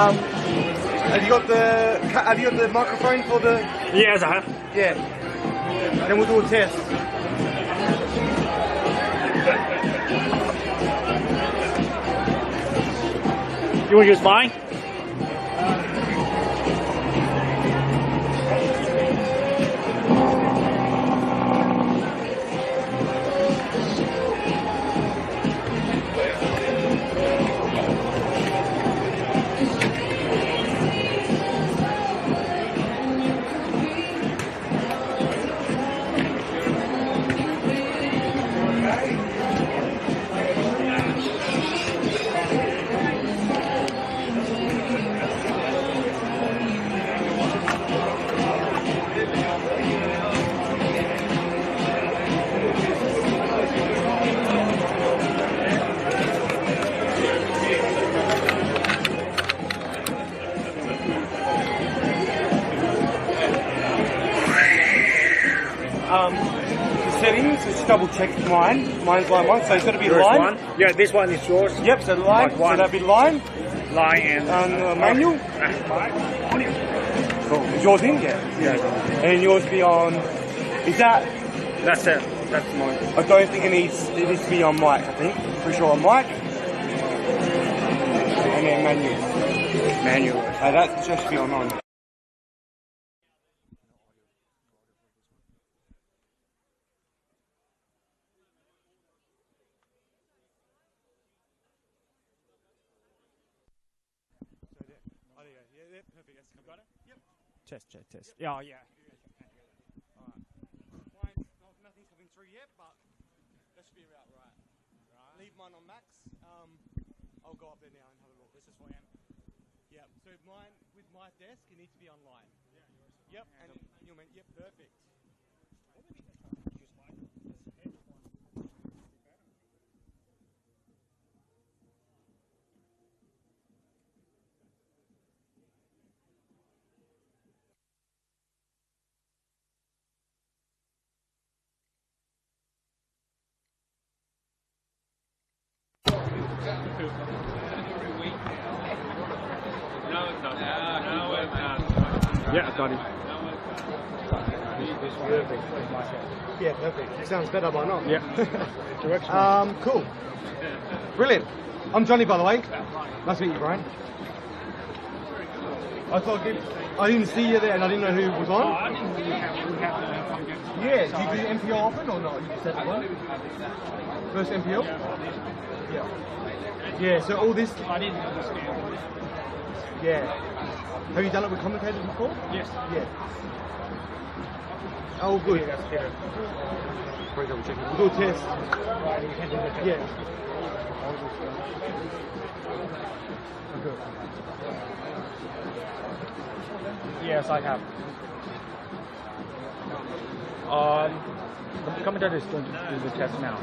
Have you got the microphone for the? Yes, I have. Yeah. Then we'll do a test. You want to use mine? The settings, just double check mine's line 1, so it's got to be line. One. Yeah, this one is yours. Yep, so line, so that'd be line. Line and manual. Cool. Is yours in? Yeah. And yours be on, is that? That's it. That's mine. I don't think it needs to be on mic, I think. Pretty sure on mic. And then manual. That just should be on. Yeah, perfect. That's got it. Yep. Test. Yeah, oh, yeah. Alright. Nothing's coming through yet, but that should be about right. Leave mine on max. I'll go up there now and have a look. This is for amp. Yep. So mine with my desk, it needs to be online. Yeah, yours. Yep. And you mean yep, perfect. Yeah, I got it. Yeah, perfect. It sounds better by not. Yeah. Cool. Brilliant. I'm Johnny, by the way. Nice to meet you, Brian. I didn't see you there and I didn't know who was on. Yeah, do you do NPL often or not? You just had one? First NPL? Yeah. Yeah, so all this... I didn't understand. Yeah. Have you done it with commentators before? Yes. Yeah. Oh, good. Yeah, that's good. We'll do a test. Yeah. Good. Yes, I have. The commentator is going to do the test now.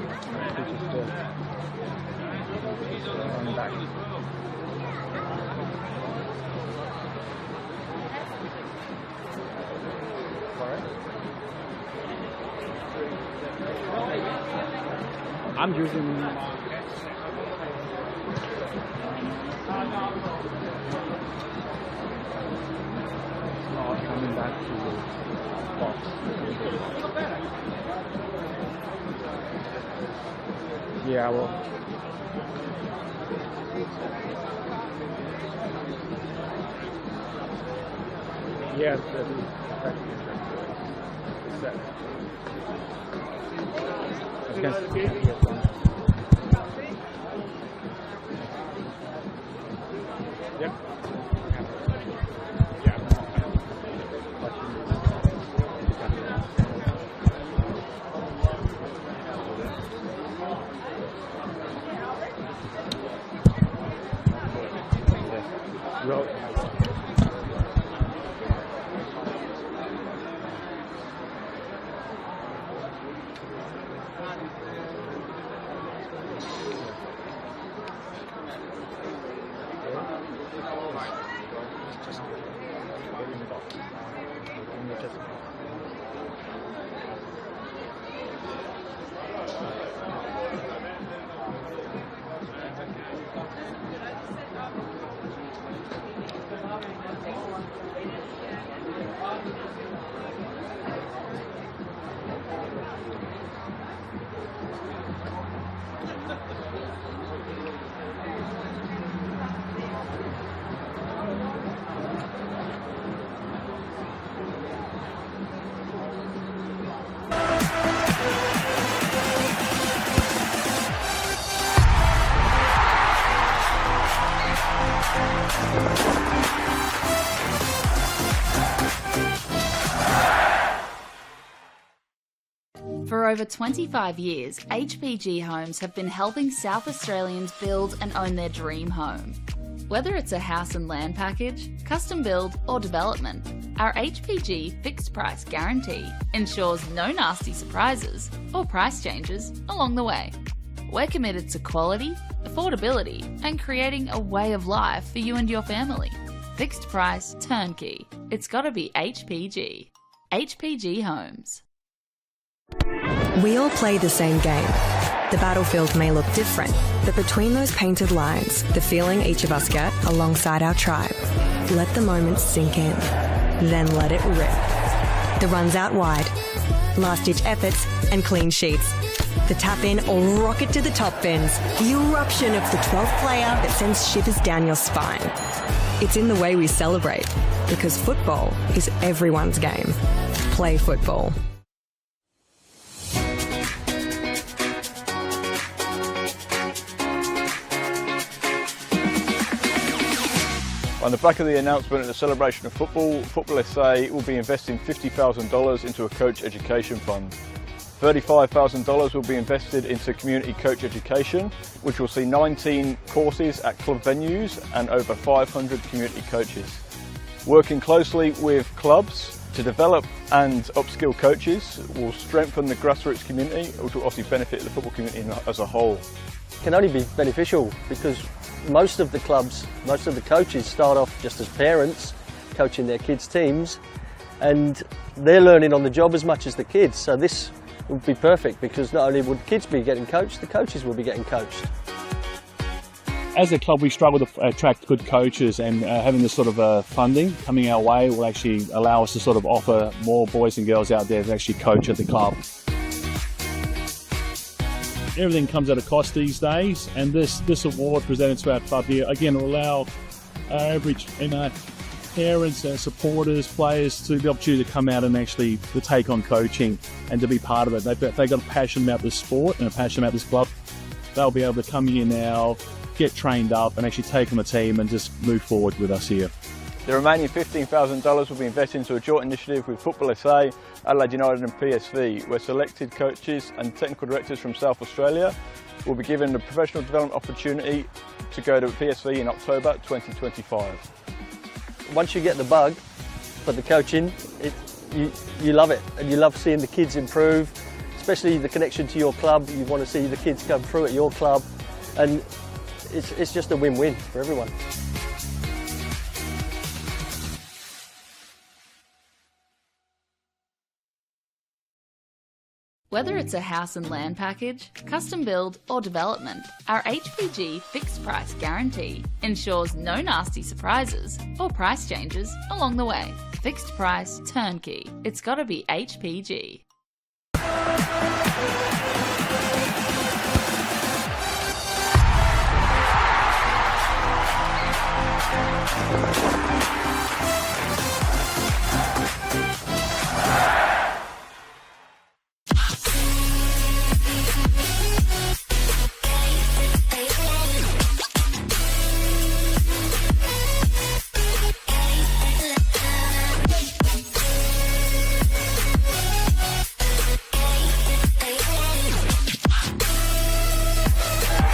Which is on the back. I'm using coming back to the box. Yeah, well. Yes, that is set. Yep. For over 25 years, HPG Homes have been helping South Australians build and own their dream home. Whether it's a house and land package, custom build or development, our HPG fixed price guarantee ensures no nasty surprises or price changes along the way. We're committed to quality, affordability and creating a way of life for you and your family. Fixed price, turnkey. It's gotta be HPG. HPG Homes. We all play the same game. The battlefield may look different, but between those painted lines, the feeling each of us get alongside our tribe. Let the moment sink in, then let it rip. The runs out wide, last-ditch efforts and clean sheets. The tap-in or rocket to the top bins. The eruption of the 12th player that sends shivers down your spine. It's in the way we celebrate, because football is everyone's game. Play football. On the back of the announcement of the celebration of football, NPLSA will be investing $50,000 into a coach education fund. $35,000 will be invested into community coach education, which will see 19 courses at club venues and over 500 community coaches. Working closely with clubs to develop and upskill coaches will strengthen the grassroots community, which will obviously benefit the football community as a whole. It can only be beneficial because most of the clubs, most of the coaches start off just as parents coaching their kids' teams, and they're learning on the job as much as the kids. So this would be perfect because not only would kids be getting coached, the coaches will be getting coached. As a club, we struggle to attract good coaches, and having this sort of funding coming our way will actually allow us to sort of offer more boys and girls out there to actually coach at the club. Everything comes at a cost these days, and this award presented to our club here again will allow our average parents, supporters, players to the opportunity to come out and actually to take on coaching and to be part of it. They've got a passion about this sport and a passion about this club. They'll be able to come here now, get trained up and actually take on the team and just move forward with us here. The remaining $15,000 will be invested into a joint initiative with NPLSA, Adelaide United and PSV, where selected coaches and technical directors from South Australia will be given a professional development opportunity to go to PSV in October 2025. Once you get the bug for the coaching, you love it, and you love seeing the kids improve, especially the connection to your club. You want to see the kids come through at your club, and it's just a win-win for everyone. Whether it's a house and land package, custom build or development, our HPG fixed price guarantee ensures no nasty surprises or price changes along the way. Fixed price, turnkey. It's gotta be HPG.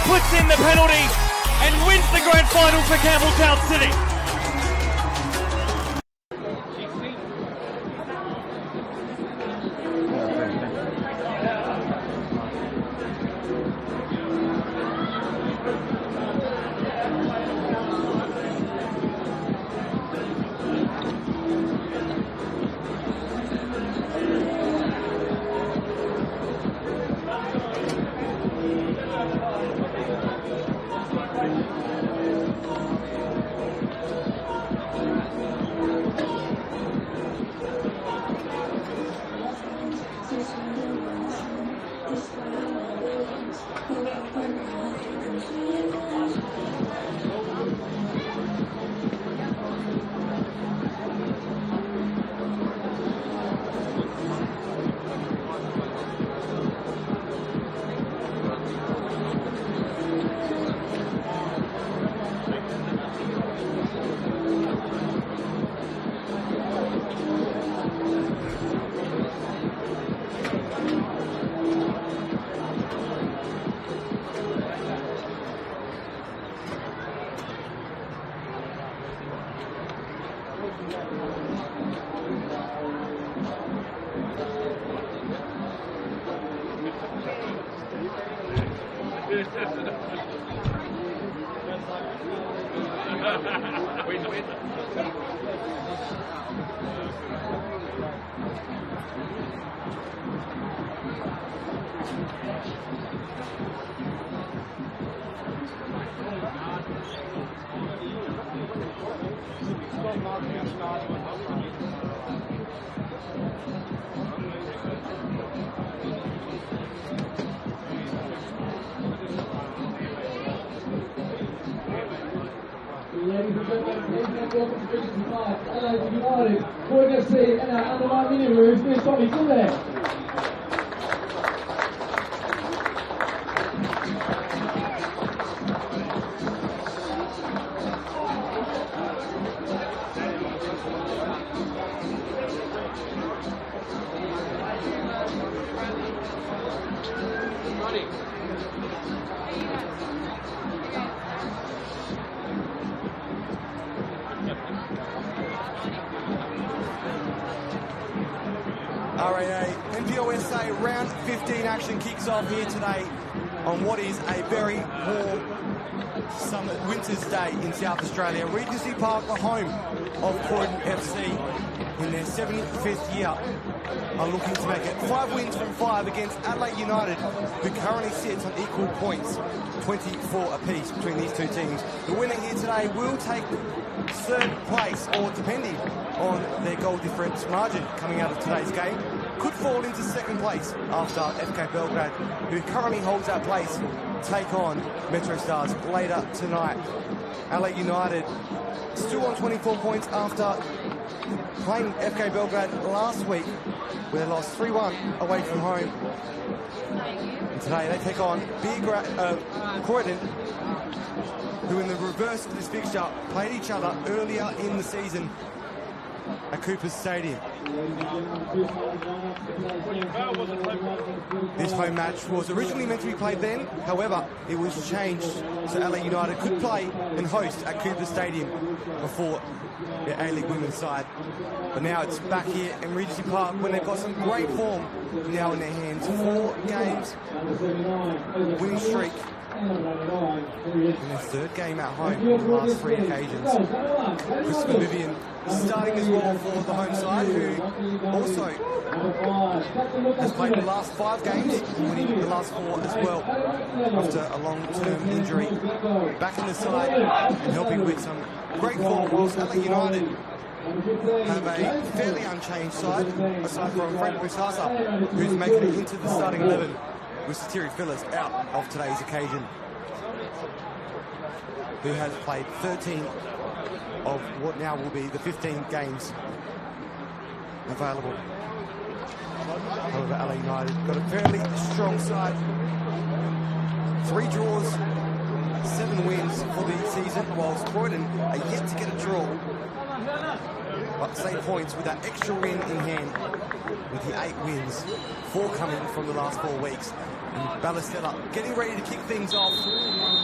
Puts in the penalty and wins the grand final for Campbelltown City. Win-win. Ladies and gentlemen, welcome to 55, Adelaide United, Croydon FC, and our underline mini rooms. There's Tommy still there. RAA NPLSA round 15 action kicks off here today on what is a very warm summer winter's day in South Australia. Regency Park, the home of Croydon FC in their 75th year, are looking to make it 5 wins from 5 against Adelaide United, who currently sits on equal points, 24 apiece between these two teams. The winner here today will take third place, or depending on their goal difference margin coming out of today's game, could fall into second place after FK Belgrade, who currently holds that place, take on Metro Stars later tonight. Adelaide United still on 24 points after playing FK Belgrade last week, where they lost 3-1 away from home. And today they take on Croydon, who in the reverse of this fixture played each other earlier in the season at Cooper's Stadium. This home match was originally meant to be played then, however, it was changed so Adelaide United could play and host at Cooper's Stadium before the A-League women's side. But now it's back here in Regency Park when they've got some great form now in their hands. 4 games winning streak in their third game at home in the last 3 occasions. Christopher Vivian starting as well for the home side, who also has played the last 5 games, winning the last 4 as well after a long-term injury. Back in the side and helping with some great form, whilst Adelaide United have a fairly unchanged side, aside from Frank Busasa, who's making it into the starting 11 with Satiri Phillips out of today's occasion, who has played 13 of what now will be the 15 games available. However, Adelaide United got a fairly strong side. 3 draws, 7 wins for the season, whilst Croydon are yet to get a draw. But same points with that extra win in hand, with the 8 wins, 4 coming from the last 4 weeks. And Ballestella getting ready to kick things off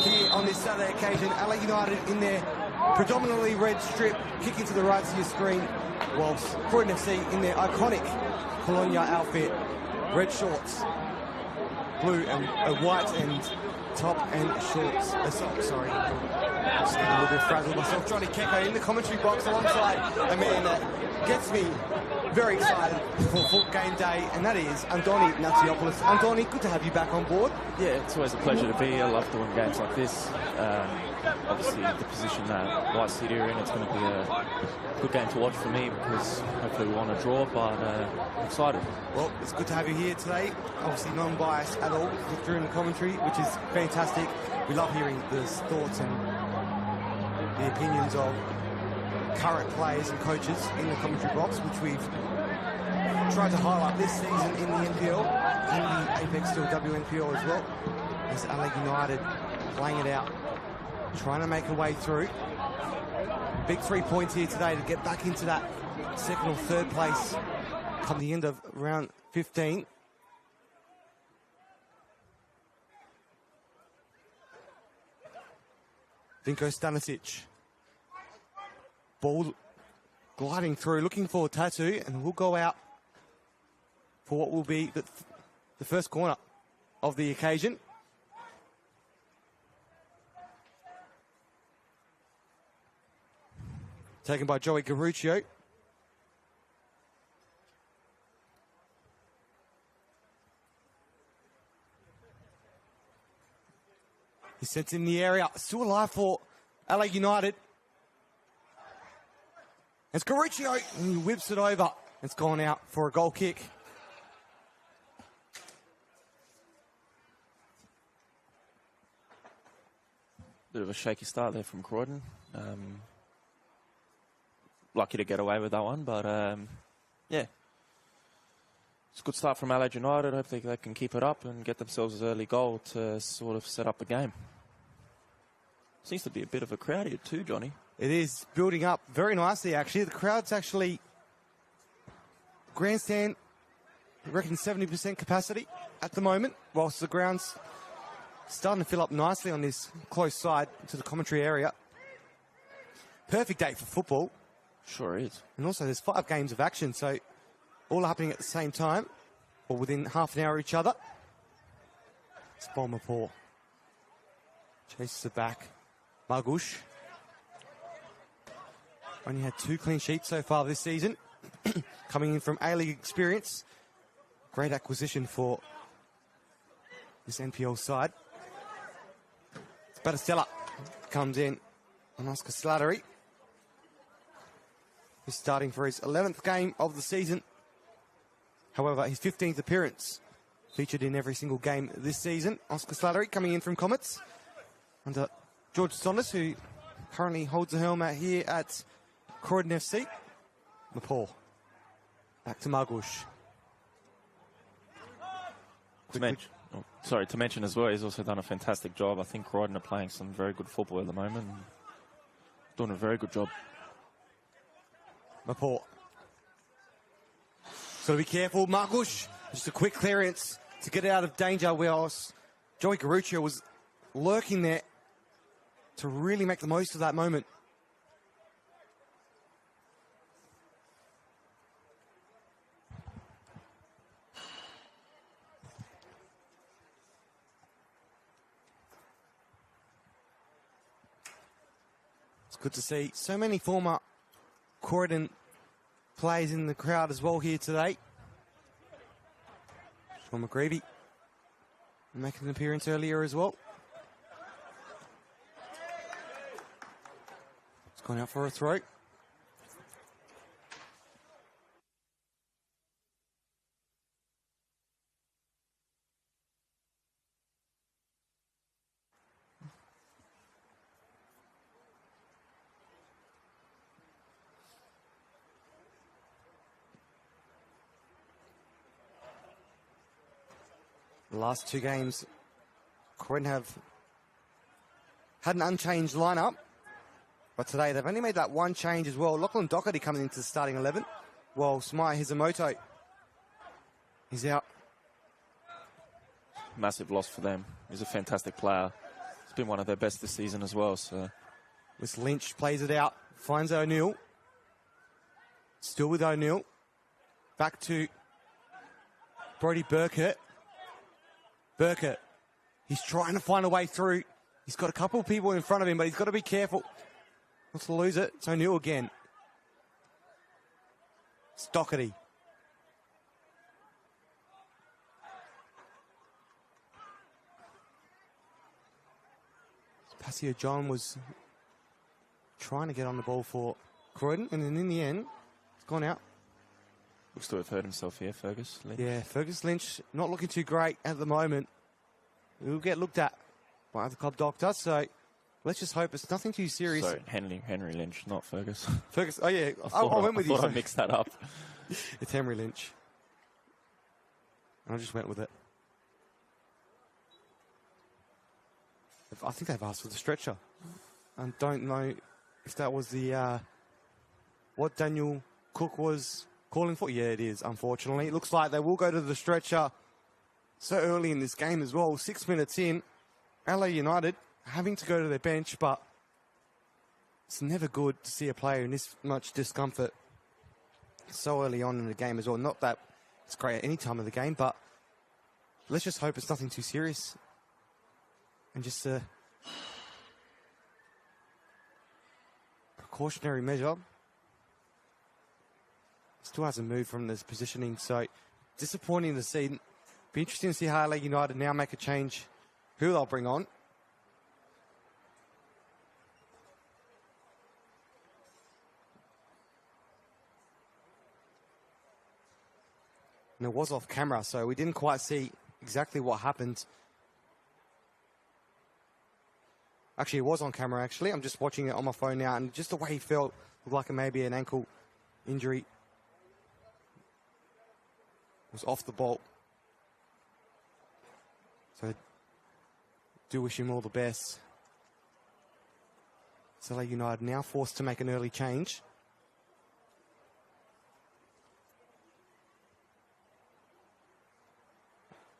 here on this Saturday occasion. Adelaide United in their predominantly red strip, kicking to the right of your screen, whilst Croydon FC in their iconic Colonia outfit, red shorts, blue and white and top and shorts, socks, sorry. Just getting a little bit frazzled myself. Johnny Keko in the commentary box alongside a man that gets me very excited for full game day, and that is Andoni Natsiopoulos. Andoni, good to have you back on board. Yeah, it's always a pleasure to be here. I love doing games like this. Obviously, the position that White City are in, it's going to be a good game to watch for me because hopefully we want to draw, but I'm excited. Well, it's good to have you here today. Obviously non-biased at all during the commentary, which is fantastic. We love hearing the thoughts and the opinions of current players and coaches in the commentary box, which we've tried to highlight this season in the NPL and the Apex Steel WNPL as well. As Adelaide United playing it out, trying to make a way through. Big 3 points here today to get back into that second or third place come the end of round 15. Vinko Stanisic. Ball gliding through, looking for Tattoo, and we'll go out for what will be the first corner of the occasion. taken by Joey Garuccio. He sets in the area. Still alive for LA United. It's Garuccio. And he whips it over. It's gone out for a goal kick. Bit of a shaky start there from Croydon. Lucky to get away with that one, but yeah. It's a good start from Adelaide United. Hopefully they can keep it up and get themselves an early goal to sort of set up the game. Seems to be a bit of a crowd here too, Johnny. It is building up very nicely, actually. The crowd's actually grandstand, I reckon 70% capacity at the moment, whilst the ground's starting to fill up nicely on this close side to the commentary area. Perfect day for football. Sure is. And also there's 5 games of action, so all happening at the same time, or within half an hour of each other. It's Bomber chases it back. Margush. Only had 2 clean sheets so far this season. Coming in from A-League experience. Great acquisition for this NPL side. Battistella comes in on Oscar Slattery. He's starting for his 11th game of the season. However, his 15th appearance featured in every single game this season. Oscar Slattery coming in from Comets under George Saunders, who currently holds the helm out here at Croydon FC. Nepal. Back to Margush. To mention as well, he's also done a fantastic job. I think Croydon are playing some very good football at the moment. Doing a very good job. Nepal. So be careful, Margush. Just a quick clearance to get out of danger, whilst Joey Garuccio was lurking there to really make the most of that moment. It's good to see so many former Croydon players in the crowd as well here today. Sean McGreevy making an appearance earlier as well. It's gone out for a throw. The last 2 games, Croydon have had an unchanged lineup, but today they've only made that 1 change as well. Lachlan Doherty coming into the starting 11, while Smaya Hizamoto is out. Massive loss for them. He's a fantastic player. He's been one of their best this season as well. So, Miss Lynch plays it out, finds O'Neill. Still with O'Neill. Back to Brodie Burkett. Burkett, he's trying to find a way through. He's got a couple of people in front of him, but he's got to be careful not to lose it. It's O'Neill again. It's Doherty. Pasio John was trying to get on the ball for Croydon, and then in the end, it's gone out. Looks to have hurt himself here, Fergus Lynch. Yeah, Fergus Lynch not looking too great at the moment. He'll get looked at by the club doctor, so let's just hope it's nothing too serious. Sorry, Henry Lynch, not Fergus. Fergus, oh yeah, I went with you. I thought I mixed that up. It's Henry Lynch. And I just went with it. I think they've asked for the stretcher. I don't know if that was the what Daniel Cook was calling for. Yeah, it is, unfortunately. It looks like they will go to the stretcher so early in this game as well. 6 minutes in, LA United having to go to their bench, but it's never good to see a player in this much discomfort so early on in the game as well. Not that it's great at any time of the game, but let's just hope it's nothing too serious. And just a precautionary measure Still hasn't moved from this positioning, so disappointing to see. Be interesting to see how Adelaide United now make a change, who they'll bring on. And it was off camera, so we didn't quite see exactly what happened. Actually, it was on camera, actually. I'm just watching it on my phone now, and just the way he felt looked like it may be an ankle injury. It was off the ball. So, do wish him all the best. Adelaide United now forced to make an early change.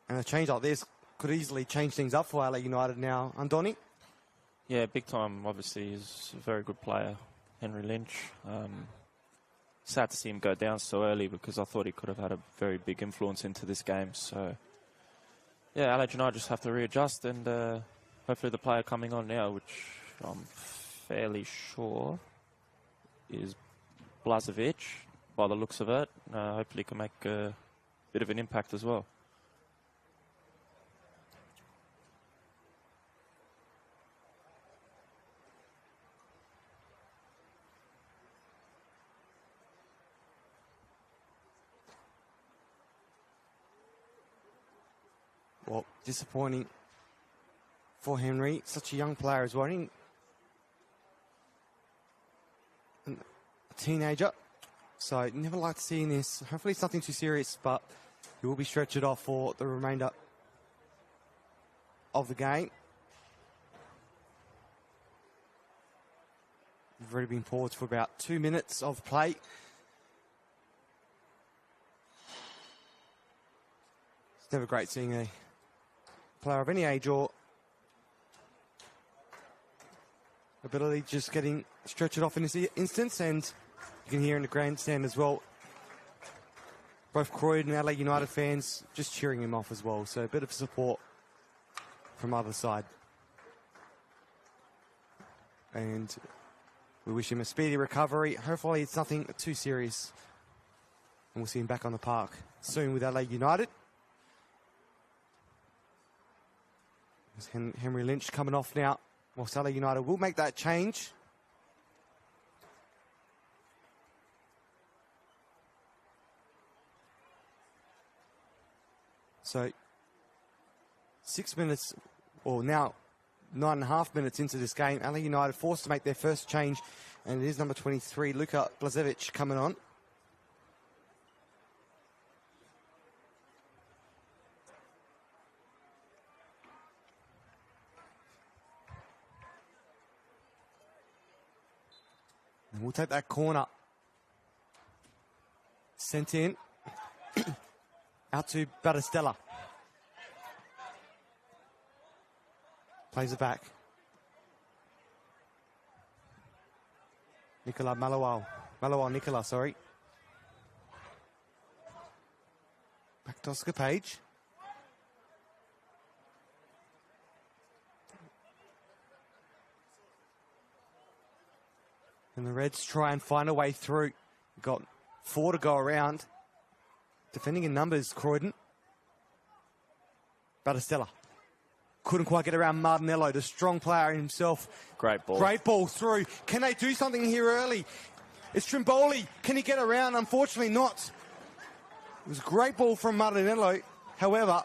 And a change like this could easily change things up for Adelaide United now. Andoni? Yeah, big time, obviously. He's a very good player, Henry Lynch. Sad to see him go down so early because I thought he could have had a very big influence into this game. So, yeah, Adelaide United just have to readjust, and hopefully the player coming on now, which I'm fairly sure is Blazovic, by the looks of it, hopefully can make a bit of an impact as well. Well, disappointing for Henry. Such a young player as well. A teenager. So never like seeing this. Hopefully it's nothing too serious, but he will be stretched off for the remainder of the game. We've already been paused for about 2 minutes of play. It's never great seeing a player of any age or ability just getting stretched off in this instance, and you can hear in the grandstand as well, both Croydon and Adelaide United fans just cheering him off as well, so a bit of support from either side. And we wish him a speedy recovery. Hopefully it's nothing too serious, and we'll see him back on the park soon with Adelaide United. Henry Lynch coming off now. Well, Adelaide United will make that change. So, 6 minutes, or now 9.5 minutes into this game, Adelaide United forced to make their first change, and it is number 23, Luka Blazovic, coming on. And we'll take that corner. Sent in. Out to Battistella. Plays it back. Nicola Malawal. Malawal Nicola, sorry. Back to Oscar Page. And the Reds try and find a way through. Got 4 to go around. Defending in numbers, Croydon. Battistella. Couldn't quite get around Martinello, the strong player himself. Great ball. Great ball through. Can they do something here early? It's Trimboli. Can he get around? Unfortunately not. It was a great ball from Martinello. However,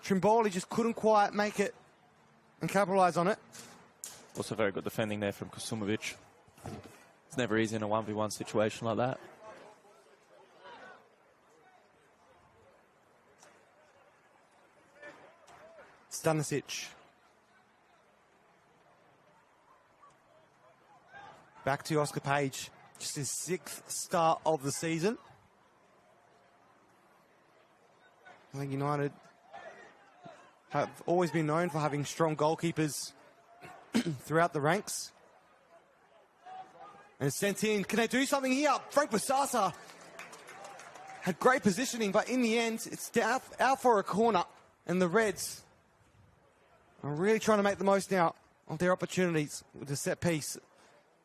Trimboli just couldn't quite make it and capitalise on it. Also very good defending there from Kusumovic. It's never easy in a 1v1 situation like that. Stanisic. Back to Oscar Page. Just his 6th start of the season. I think United have always been known for having strong goalkeepers throughout the ranks. And it's sent in. Can they do something here? Frank Basasa had great positioning, but in the end, it's out for a corner. And the Reds are really trying to make the most now of their opportunities with the set piece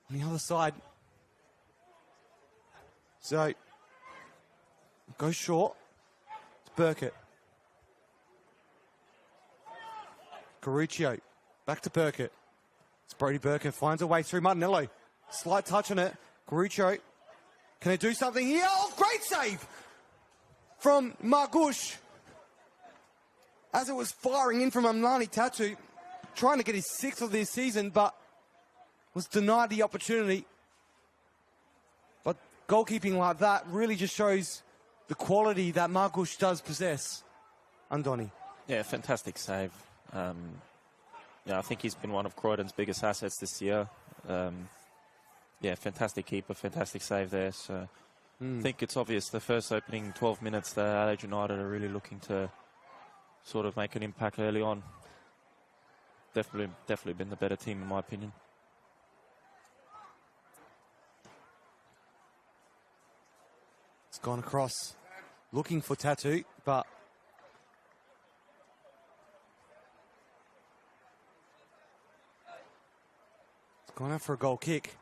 on the other side. So, go short. It's Burkett. Caruccio. Back to Burkett. It's Brody Burkett. Finds a way through Martinello. Slight touch on it. Caruccio. Can they do something here? Oh, great save from Margush. As it was firing in from Amlani Tatu. Trying to get his 6th of this season, but was denied the opportunity. But goalkeeping like that really just shows the quality that Margush does possess. Andoni. Yeah, fantastic save. I think he's been one of Croydon's biggest assets this year. Fantastic keeper, fantastic save there. So I think it's obvious the first opening 12 minutes that Adelaide United are really looking to sort of make an impact early on. Definitely been the better team in my opinion. It's gone across, looking for Tatu, but it's gone out for a goal kick.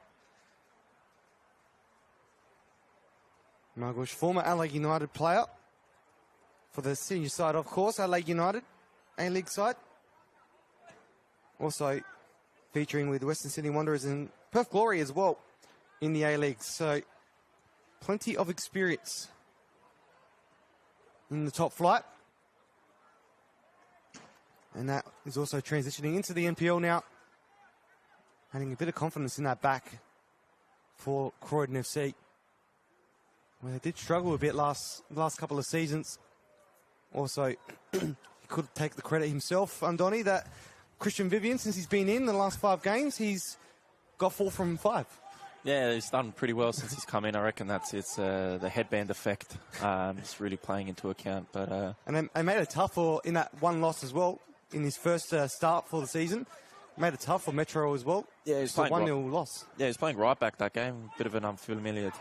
Margush, former Adelaide United player for the senior side, of course, Adelaide United, A-League side. Also featuring with Western Sydney Wanderers and Perth Glory as well in the A-League. So plenty of experience in the top flight. And that is also transitioning into the NPL now. Having a bit of confidence in that back for Croydon FC. Well, they did struggle a bit last couple of seasons. Also, he could take the credit himself, Andoni, that Christian Vivian, since he's been in the last 5 games, he's got 4 from 5. Yeah, he's done pretty well since he's come in. I reckon it's the headband effect. It's really playing into account. But and they made it tough in that one loss as well in his first start for the season. Made it tough for Metro as well. Yeah, he's playing 1-0 loss. Yeah, he's playing right back that game. Bit of an unfamiliar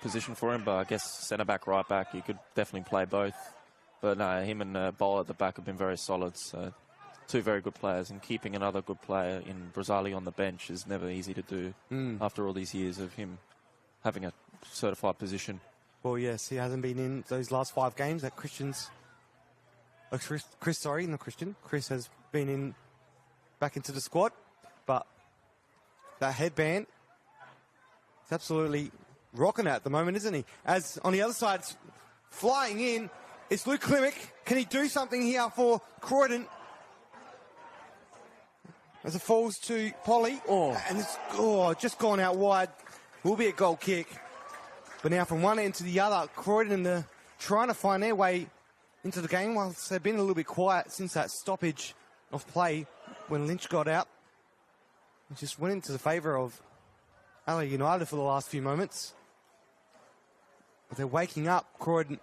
position for him, but I guess centre back, right back, you could definitely play both. But no, him and Bowl at the back have been very solid. So 2 very good players, and keeping another good player in Brazali on the bench is never easy to do after all these years of him having a certified position. Well, yes, he hasn't been in those last 5 games that Chris has been back into the squad. But that headband is absolutely rocking it at the moment, isn't he? As on the other side, flying in, it's Luke Klimek. Can he do something here for Croydon? As it falls to Polly. And it's just gone out wide. Will be a goal kick. But now from one end to the other, Croydon are trying to find their way into the game whilst they've been a little bit quiet since that stoppage of play when Lynch got out. It just went into the favour of Adelaide United for the last few moments. But they're waking up, Croydon.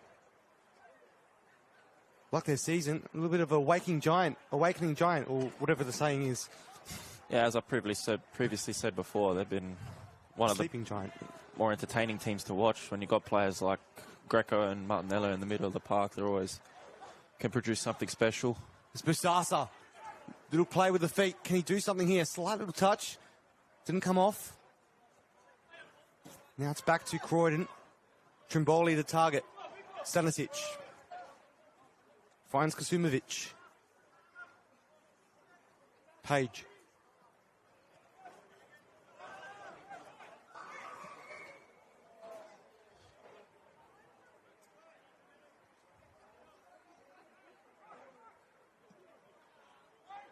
Like their season, a little bit of a awakening giant, or whatever the saying is. Yeah, as I previously said before, they've been one of the giant. More entertaining teams to watch. When you've got players like Greco and Martinello in the middle of the park, they always can produce something special. It's Busasa. Little play with the feet. Can he do something here? Slight little touch. Didn't come off. Now it's back to Croydon. Trimboli the target. Stanisic. Finds Kasumovic. Page.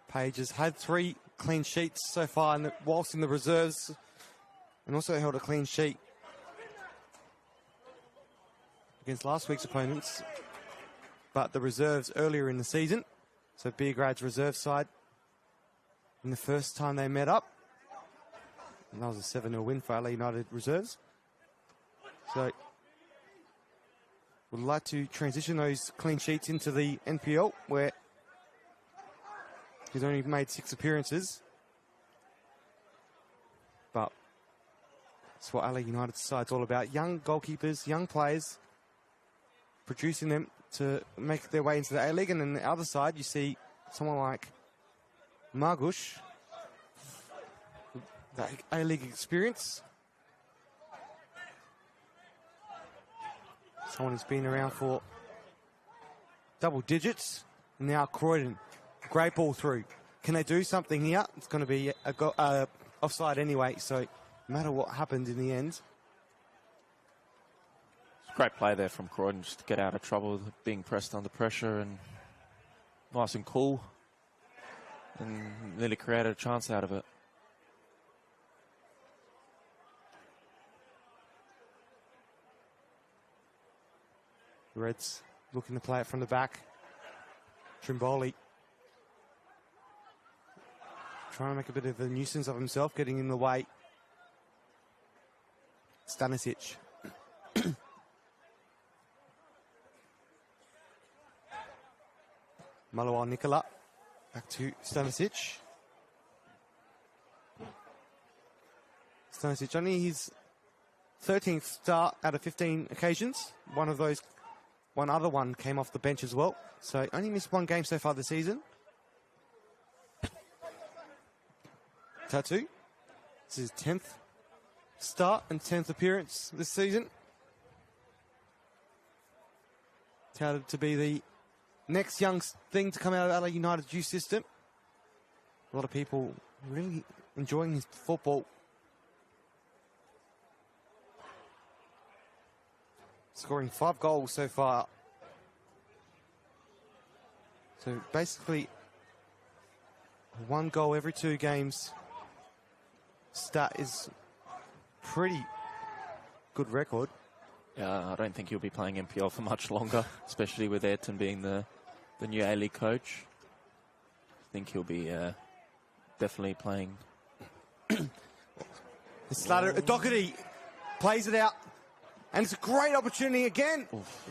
Page has had 3 clean sheets so far whilst in the reserves, and also held a clean sheet against last week's opponents, but the reserves earlier in the season. So Beergrad's reserve side in the first time they met up. And that was a 7-0 win for LA United reserves. So would like to transition those clean sheets into the NPL, where he's only made 6 appearances. But that's what LA United's side's all about. Young goalkeepers, young players, producing them to make their way into the A-League. And on the other side, you see someone like Margush, that A-League experience. Someone who's been around for double digits. Now Croydon. Great ball through. Can they do something here? It's going to be offside anyway, so no matter what happens in the end. It's a great play there from Croydon just to get out of trouble, being pressed under pressure, and nice and cool, and nearly created a chance out of it. Reds looking to play it from the back. Trimboli trying to make a bit of a nuisance of himself, getting in the way. Stanisic. Malawal Nicola. Back to Stanisic. Stanisic, only his 13th start out of 15 occasions. One other one came off the bench as well. So only missed one game so far this season. Tattoo. This is his 10th start and 10th appearance this season. Touted to be the next young thing to come out of Adelaide United's youth system. A lot of people really enjoying his football. Scoring 5 goals so far. So basically 1 goal every 2 games. Stat is pretty good record. Yeah, I don't think he'll be playing NPL for much longer, especially with Ayrton being the new A-League coach. I think he'll be definitely playing. Doherty plays it out, and it's a great opportunity again. Oof.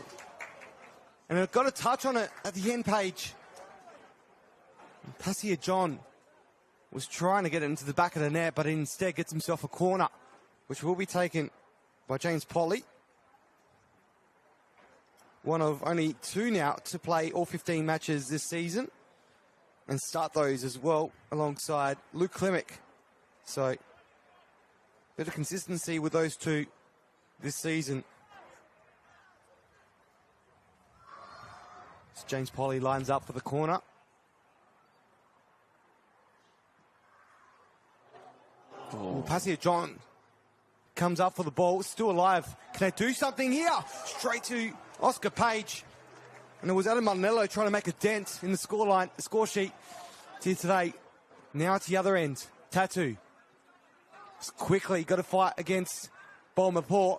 And I've got a touch on it at the end page. Passia John was trying to get it into the back of the net, but instead gets himself a corner, which will be taken by James Polly. One of only 2 now to play all 15 matches this season and start those as well alongside Luke Klimick. So, bit of consistency with those 2 this season. So James Polly lines up for the corner. Passia John comes up for the ball, still alive. Can they do something here? Straight to Oscar Page. And it was Adam Martinello trying to make a dent in the score sheet here today. Now it's the other end. Tattoo. Just quickly got to fight against Bol Mapor.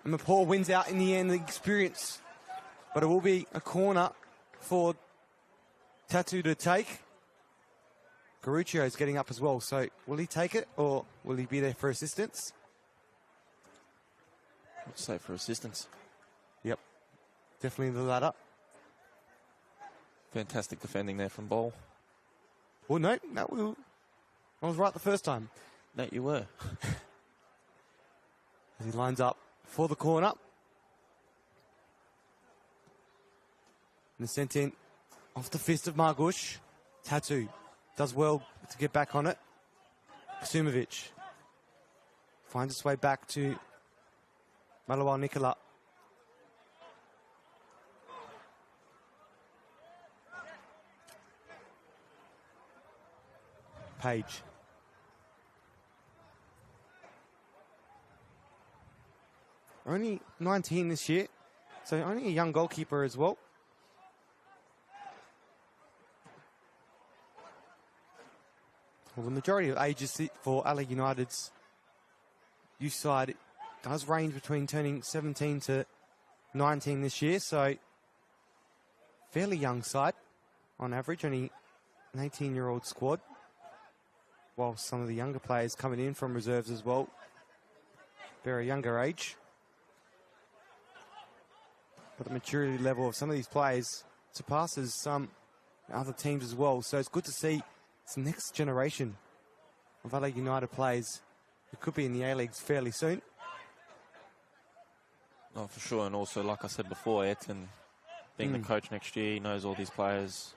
And Mapor wins out in the end, the experience. But it will be a corner for Tattoo to take. Garuccio is getting up as well, so will he take it or will he be there for assistance? I'd say for assistance. Yep, definitely the latter. Fantastic defending there from Bol. Well, no, I was right the first time. No, you were. As he lines up for the corner. And sent in off the fist of Margush. Tattoo does well to get back on it. Sumovic finds its way back to Malawal Nicola. Page. Only 19 this year, so only a young goalkeeper as well. Well, the majority of ages for Adelaide United's youth side does range between turning 17 to 19 this year, so fairly young side on average, only an 18-year-old squad, while some of the younger players coming in from reserves as well, very younger age. But the maturity level of some of these players surpasses some other teams as well, so it's good to see it's the next generation of Adelaide United players who could be in the A-Leagues fairly soon. Oh, for sure, and also, like I said before, Ayrton being the coach next year, he knows all these players.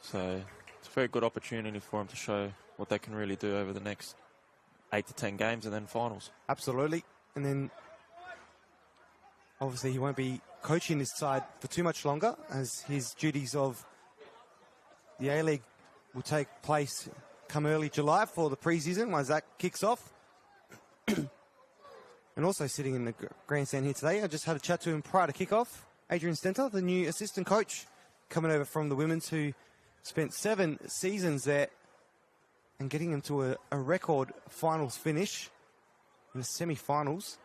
So it's a very good opportunity for him to show what they can really do over the next 8 to 10 games and then finals. Absolutely. And then Obviously, he won't be coaching this side for too much longer, as his duties of the A-League will take place come early July for the pre-season once that kicks off. And also sitting in the grandstand here today, I just had a chat to him prior to kick-off. Adrian Stenter, the new assistant coach, coming over from the women's, who spent 7 seasons there and getting him to a record finals finish in the semi-finals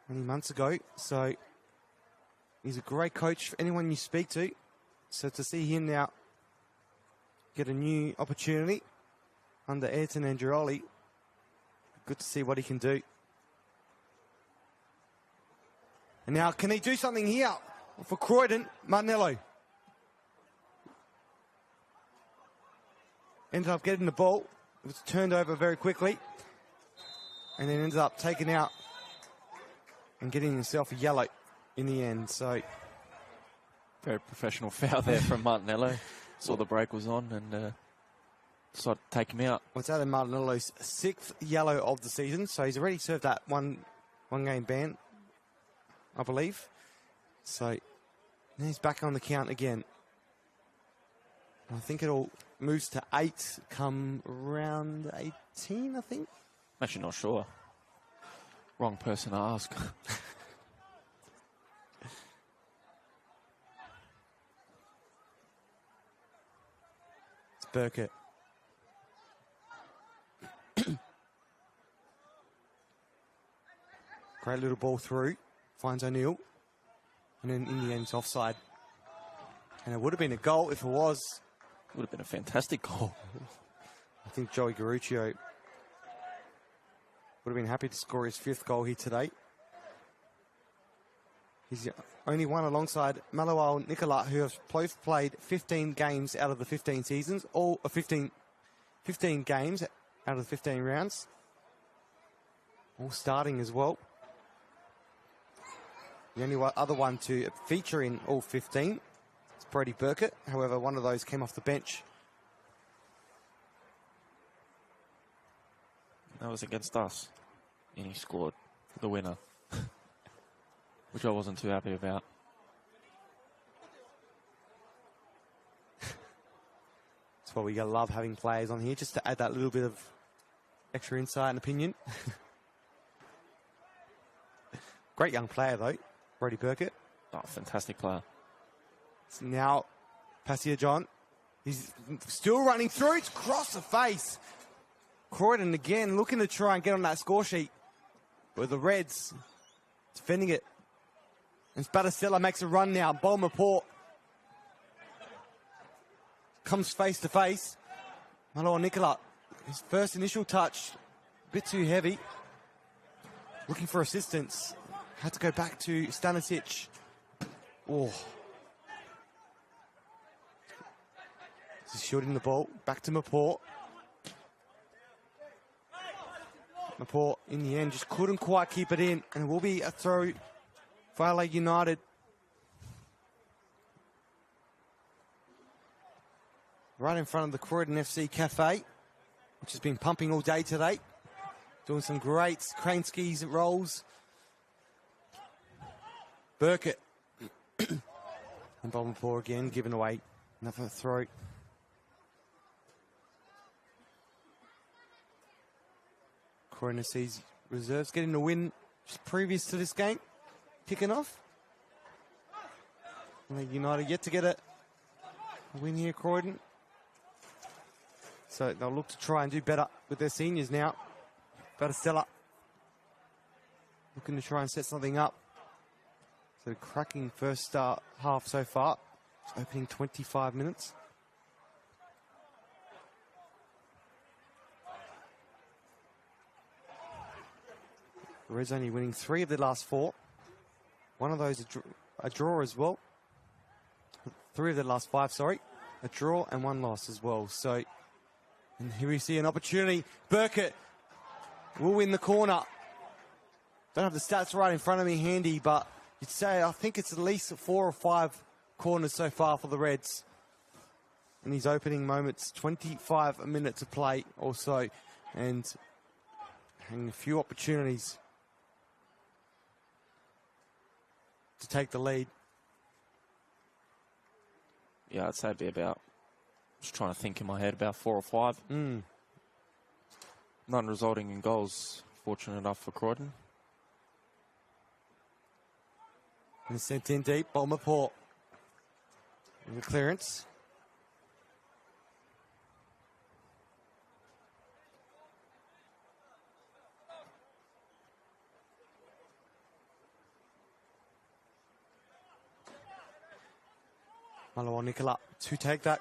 many months ago. So he's a great coach for anyone you speak to. So to see him now get a new opportunity under Ayrton Andreoli, good to see what he can do. And now, can he do something here for Croydon? Martinello ended up getting the ball. It was turned over very quickly, and then ended up taking out and getting himself a yellow in the end. So very professional foul there from Martinello. Saw the break was on and decided to take him out. Well, it's Adam Martinello's 6th yellow of the season, so he's already served that one game ban, I believe. So now he's back on the count again. I think it all moves to 8 come round 18, I think. I'm actually not sure. Wrong person to ask. It's Burkett. Great little ball through. Finds O'Neill. And then in the end, it's offside. And it would have been a goal if it was. Would have been a fantastic goal. I think Joey Garuccio would have been happy to score his 5th goal here today. He's the only one alongside Manuel Nicola, who have both played 15 games out of the 15 seasons, all 15 games out of the 15 rounds. All starting as well. The only other one to feature in all 15 is Brody Burkett. However, one of those came off the bench. That was against us. And he scored the winner. Which I wasn't too happy about. That's why we gotta love having players on here, just to add that little bit of extra insight and opinion. Great young player though, Brody Burkett. Oh, fantastic player. So now, Passia John. He's still running through. It's across the face. Croydon again looking to try and get on that score sheet. With the Reds defending it. And Spadastella makes a run now. Bulmer Port comes face to face. Maloa Nicola, his first initial touch, a bit too heavy. Looking for assistance. Had to go back to Stanisic. Oh. He's shooting the ball. Back to Maport. Maport, in the end, just couldn't quite keep it in. And it will be a throw for Adelaide United. Right in front of the Croydon FC Cafe, which has been pumping all day today. Doing some great crane skis and rolls. Burkett. And Bulmer again, giving away another throw. Croydon FC's reserves getting the win just previous to this game kicking off. United yet to get a win here, Croydon. So they'll look to try and do better with their seniors now. Batistella looking to try and set something up. So cracking first half so far. Opening 25 minutes. The Reds only winning 3 of their last 4. One of those a draw as well. 3 of their last 5, sorry. A draw and 1 loss as well. So, and here we see an opportunity. Burkett will win the corner. Don't have the stats right in front of me handy, but you'd say I think it's at least 4 or 5 corners so far for the Reds. In these opening moments, 25 minutes of play or so, and a few opportunities to take the lead. Yeah, I'd say it'd be about, just trying to think in my head, about 4 or 5. None resulting in goals, fortunate enough for Croydon. And sent in deep, Bulmer-Port. And the clearance. Malawa Nicola to take that.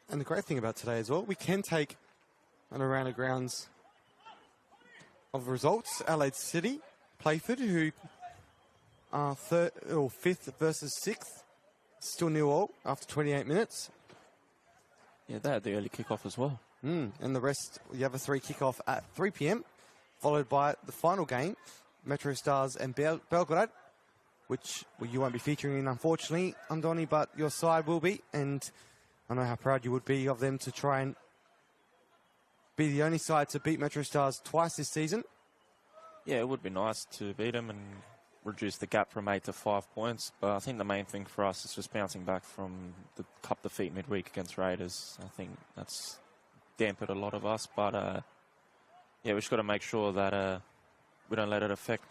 And the great thing about today as well, we can take an around the grounds of results. Adelaide City, Playford, who are 5th versus 6th, still 0-0 after 28 minutes. Yeah, they had the early kick-off as well. And the rest, the other 3 kick off at 3 p.m, followed by the final game, Metro Stars and Belgrade, which you won't be featuring in, unfortunately, Andoni, but your side will be. And I know how proud you would be of them to try and be the only side to beat Metro Stars twice this season. Yeah, it would be nice to beat them and reduce the gap from 8 to 5 points. But I think the main thing for us is just bouncing back from the cup defeat midweek against Raiders. I think that's dampened a lot of us. But, yeah, we've just got to make sure that we don't let it affect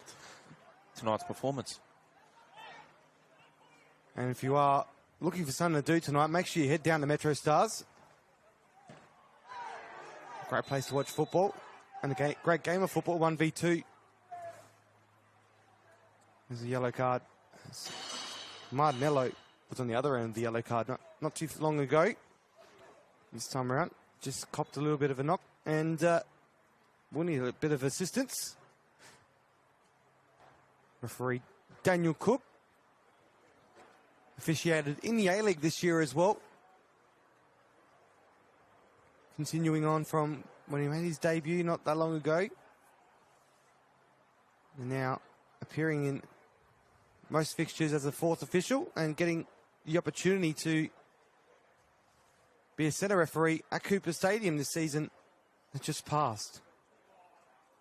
tonight's performance. And if you are looking for something to do tonight, make sure you head down to Metro Stars. Great place to watch football. And a great game of football, 1v2. There's a yellow card. Martinello was on the other end of the yellow card not too long ago. This time around, just copped a little bit of a knock. And we'll need a bit of assistance. Referee Daniel Cook officiated in the A-League this year as well. Continuing on from when he made his debut not that long ago. And now appearing in most fixtures as a 4th official and getting the opportunity to be a centre referee at Cooper Stadium this season that just passed.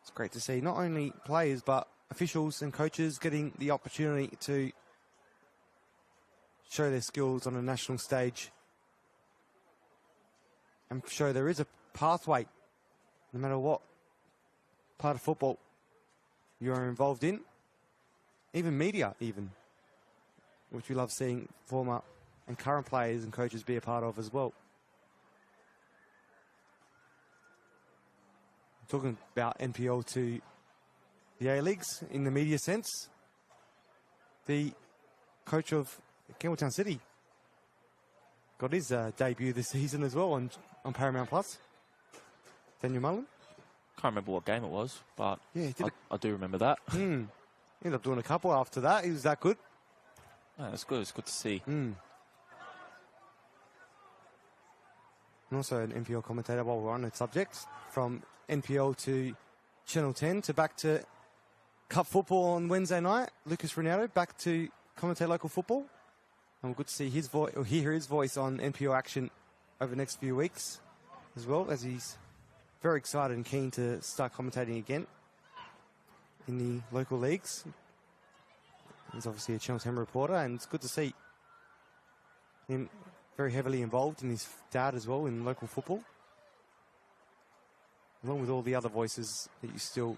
It's great to see not only players but officials and coaches getting the opportunity to show their skills on a national stage and show there is a pathway, no matter what part of football you are involved in, even media which we love seeing former and current players and coaches be a part of as well. Talking about NPL to the A-Leagues in the media sense, the coach of Campbelltown City got his debut this season as well on Paramount Plus. Daniel Mullen. Can't remember what game it was, but yeah, I do remember that. He ended up doing a couple after that. He was that good. Yeah, it's good. It's good to see. And also an NPL commentator while we're on the subject, from NPL to Channel 10 to back to Cup football on Wednesday night. Lucas Ronaldo back to commentate local football. And we're good to see his voice, or hear his voice on NPL action over the next few weeks as well, as he's very excited and keen to start commentating again in the local leagues. He's obviously a Channel 10 reporter, and it's good to see him very heavily involved, and his dad as well in local football, along with all the other voices that you still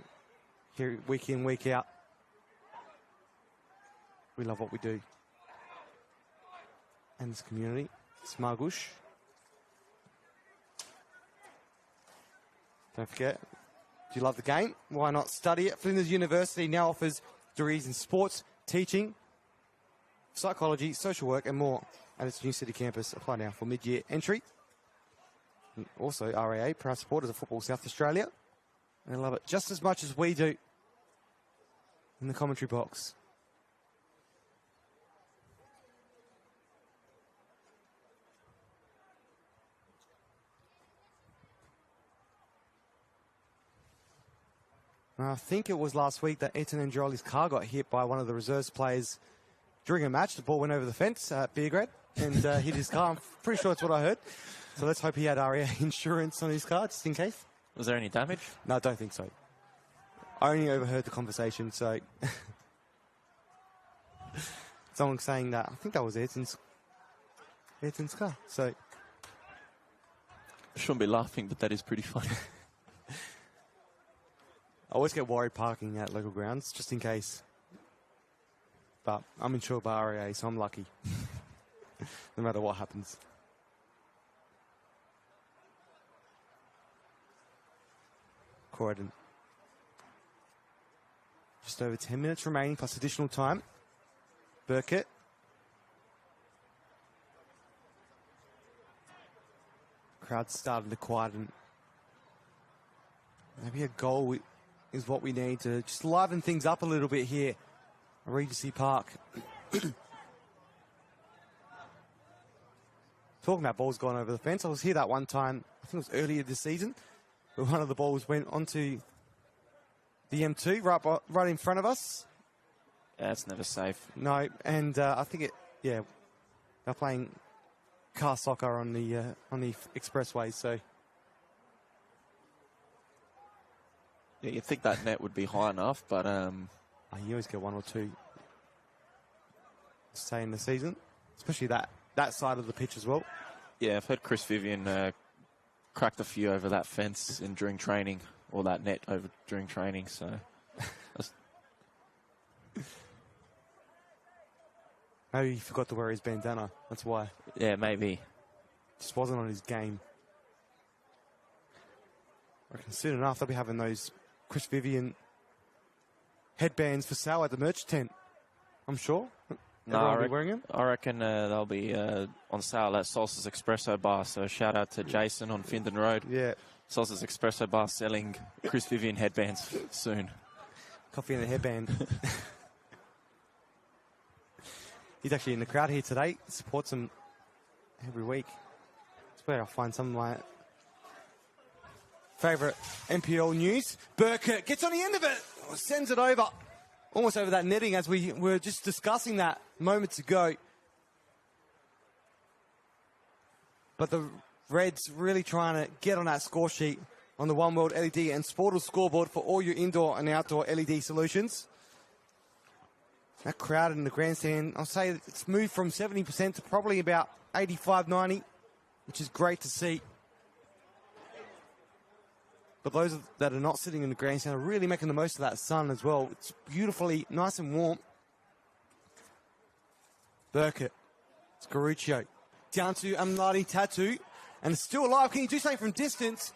hear week in, week out. We love what we do. And this community, Smargush. Don't forget, do you love the game? Why not study it? Flinders University now offers degrees in sports, teaching, psychology, social work and more at its new city campus. Apply now for mid-year entry. And also RAA, proud supporters of Football South Australia. They love it just as much as we do in the commentary box. I think it was last week that Ethan Androli's car got hit by one of the reserves players during a match. The ball went over the fence at Beergrad and hit his car. I'm pretty sure that's what I heard. So let's hope he had REA insurance on his car, just in case. Was there any damage? No, I don't think so. I only overheard the conversation, so... Someone saying that, I think that was Ayrton's car, so... I shouldn't be laughing, but that is pretty funny. I always get worried parking at local grounds, just in case. But I'm insured by RAA, so I'm lucky. No matter what happens. Croydon. Just over 10 minutes remaining, plus additional time. Burkett. Crowd started to quieten. Maybe a goal is what we need to just liven things up a little bit here at Regency Park. Talking about balls going over the fence, I was here that one time, I think it was earlier this season, where one of the balls went onto the M2 right in front of us. Yeah, it's never safe. No, and I think they're playing car soccer on the expressway, so. Yeah, you'd think that net would be high enough, but you always get one or two stay in the season, especially that side of the pitch as well. Yeah, I've heard Chris Vivian cracked a few over that fence during training, or that net over during training, so. Maybe he forgot to wear his bandana, that's why. Yeah, maybe. Just wasn't on his game. I reckon soon enough they'll be having those Chris Vivian headbands for sale at the merch tent, I'm sure. No, I reckon they'll be on sale at Salsa's Espresso Bar. So shout out to Jason on Findon Road. Yeah. Salsa's Espresso Bar selling Chris Vivian headbands soon. Coffee and a headband. He's actually in the crowd here today. Supports him every week. That's where I'll find some of my favourite NPL news. Burkett gets on the end of it. Sends it over. Almost over that netting as we were just discussing that moments ago. But the Reds really trying to get on that score sheet on the One World LED and Sportal scoreboard for all your indoor and outdoor LED solutions. That crowd in the grandstand, I'll say it's moved from 70% to probably about 85, 90, which is great to see. But those that are not sitting in the grandstand are really making the most of that sun as well. It's beautifully nice and warm. Burkett. It's Garuccio. Down to Amladi Tattoo. And it's still alive. Can you do something from distance?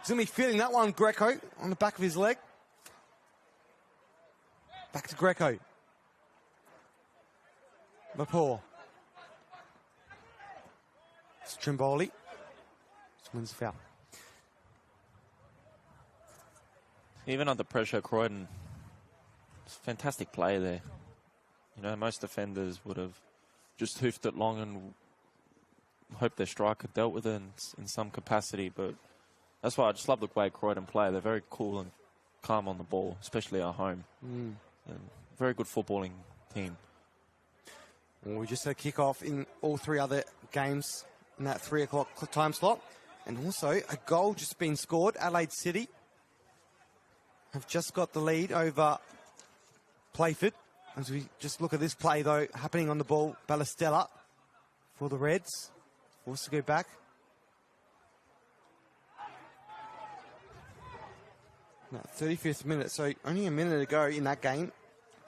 He's going to be feeling that one, Greco, on the back of his leg. Back to Greco. Lapore. It's Trimboli. Wins the foul. Even under pressure, Croydon, it's a fantastic play there. You know, most defenders would have just hoofed it long and hoped their striker dealt with it in some capacity. But that's why I just love the way Croydon play. They're very cool and calm on the ball, especially at home. And very good footballing team. Well, we just had a kick-off in all three other games in that 3 o'clock time slot. And also a goal just been scored. Adelaide City have just got the lead over Playford. As we just look at this play, though, happening on the ball, Ballestella for the Reds. Forced to go back. That 35th minute, so only a minute ago in that game,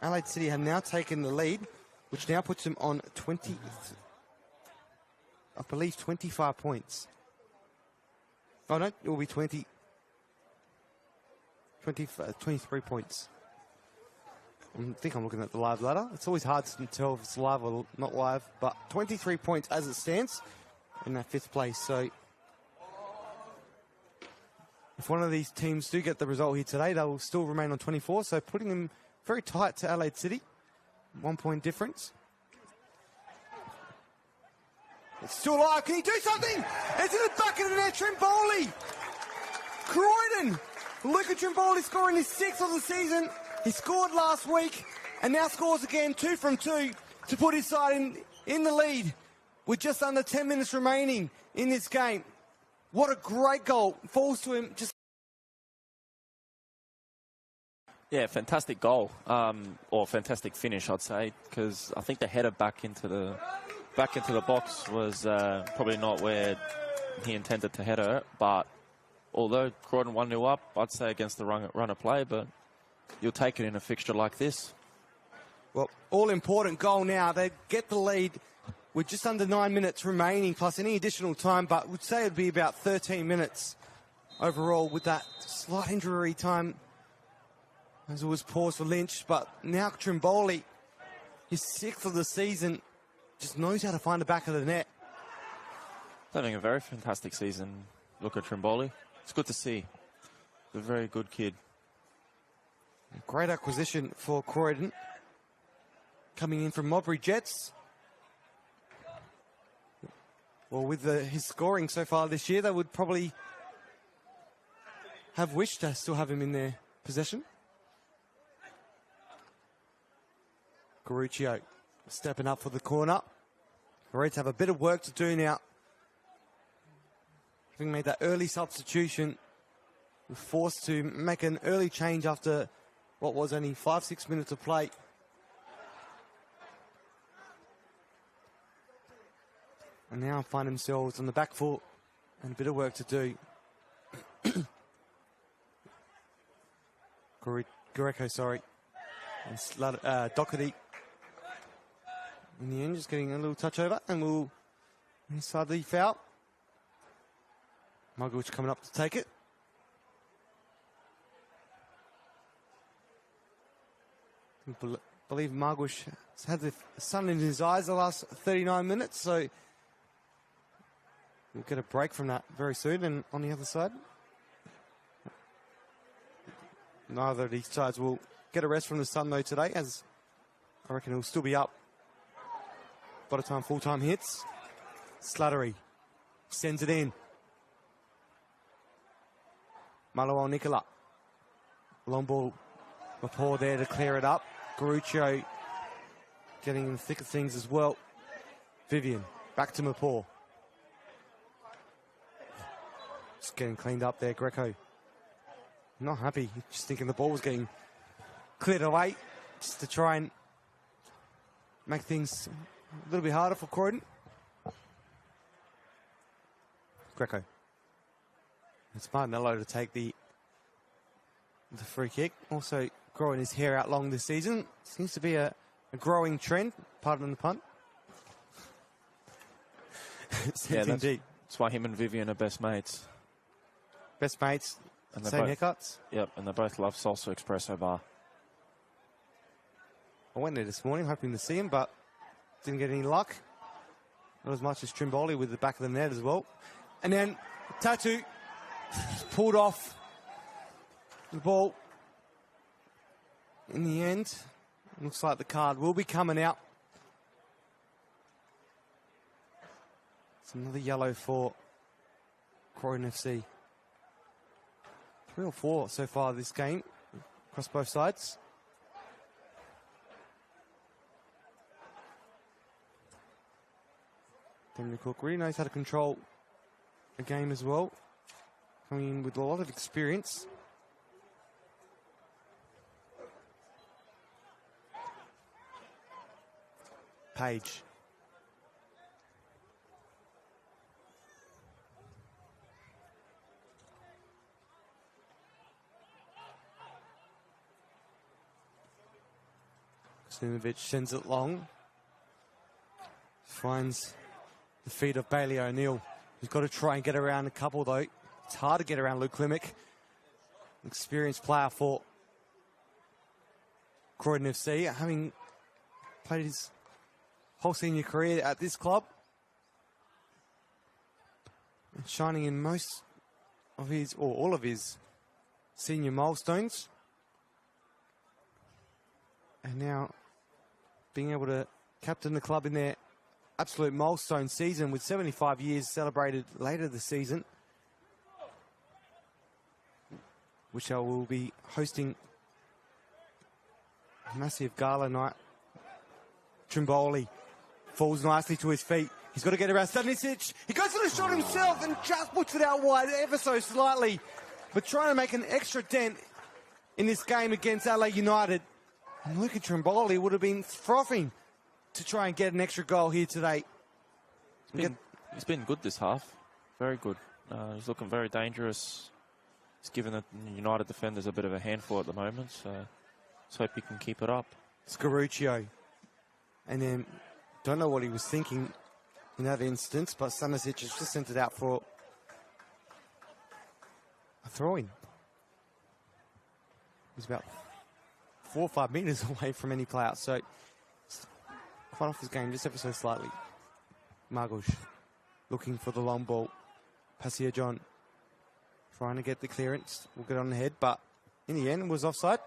Adelaide City have now taken the lead, which now puts them on 25 points. Oh, no, it will be 23 points. I think I'm looking at the live ladder. It's always hard to tell if it's live or not live, but 23 points as it stands in that 5th place. So if one of these teams do get the result here today, they will still remain on 24, so putting them very tight to Adelaide City. 1 point difference. It's still alive. Can he do something? It's in the back of the net. Trimboli. Croydon. Luca Trimboli scoring his 6th of the season. He scored last week and now scores again, 2 from 2, to put his side in the lead with just under 10 minutes remaining in this game. What a great goal. Falls to him just Yeah, fantastic goal, or fantastic finish, I'd say, because I think the header back into the box was probably not where he intended to header it. But although Croydon 1-0 up, I'd say against the run of play, but you'll take it in a fixture like this. Well, all-important goal now. They get the lead with just under 9 minutes remaining, plus any additional time, but we'd say it'd be about 13 minutes overall with that slight injury time as it was paused for Lynch. But now Trimboli, his 6th of the season, just knows how to find the back of the net. Having a very fantastic season, look at Trimboli. It's good to see. He's a very good kid. Great acquisition for Croydon. Coming in from Modbury Jets. Well, with his scoring so far this year, they would probably have wished to still have him in their possession. Garuccio stepping up for the corner. Reds have a bit of work to do now. Having made that early substitution, we're forced to make an early change after what was only 5-6 minutes of play. And now find themselves on the back foot and a bit of work to do. Greco, sorry. And Doherty. In the end, just getting a little touch over, and we'll inside the foul. Margovic coming up to take it. I believe Margovic has had the sun in his eyes the last 39 minutes, so we'll get a break from that very soon. And on the other side, neither of these sides will get a rest from the sun, though, today, as I reckon he'll still be up by the time full-time hits. Slattery sends it in. Maluel Nicola. Long ball. Rapport there to clear it up. Garuccio getting in the thick of things as well. Vivian back to Mapore. Just getting cleaned up there, Greco. Not happy, just thinking the ball was getting cleared away just to try and make things a little bit harder for Croydon. Greco. It's Martinello to take the free kick. Also growing his hair out long this season. Seems to be a growing trend, pardon the pun. Yeah, indeed. That's why him and Vivian are best mates. Best mates, and same haircuts? Yep, and they both love Salsa Espresso Bar. I went there this morning hoping to see him, but didn't get any luck. Not as much as Trimboli with the back of the net as well. And then Tatu pulled off the ball. In the end, looks like the card will be coming out. It's another yellow for Croydon FC. 3 or 4 so far this game, across both sides. Daniel Cook really knows how to control a game as well. Coming in with a lot of experience. Page. Simovic sends it long. Finds the feet of Bailey O'Neill. He's got to try and get around a couple, though. It's hard to get around Luke Klimek. Experienced player for Croydon FC, having played his whole senior career at this club. And shining in most of his, or all of his, senior milestones. And now being able to captain the club in their absolute milestone season with 75 years celebrated later this season, which I will be hosting a massive gala night. Trimboli falls nicely to his feet. He's got to get around Stanisic. He goes for the shot himself and just puts it out wide ever so slightly. But trying to make an extra dent in this game against Adelaide United. And Luca Trimboli would have been frothing to try and get an extra goal here today. He's been good this half. Very good. He's looking very dangerous. He's given the United defenders a bit of a handful at the moment, so let's hope he can keep it up. Scaruccio. And then, don't know what he was thinking in that instance, but Stanisic has just sent it out for a throw-in. He's about 4 or 5 metres away from any play out, so quite off his game just ever so slightly. Margush looking for the long ball. Passia John trying to get the clearance. We'll get on the head, but in the end it was offside.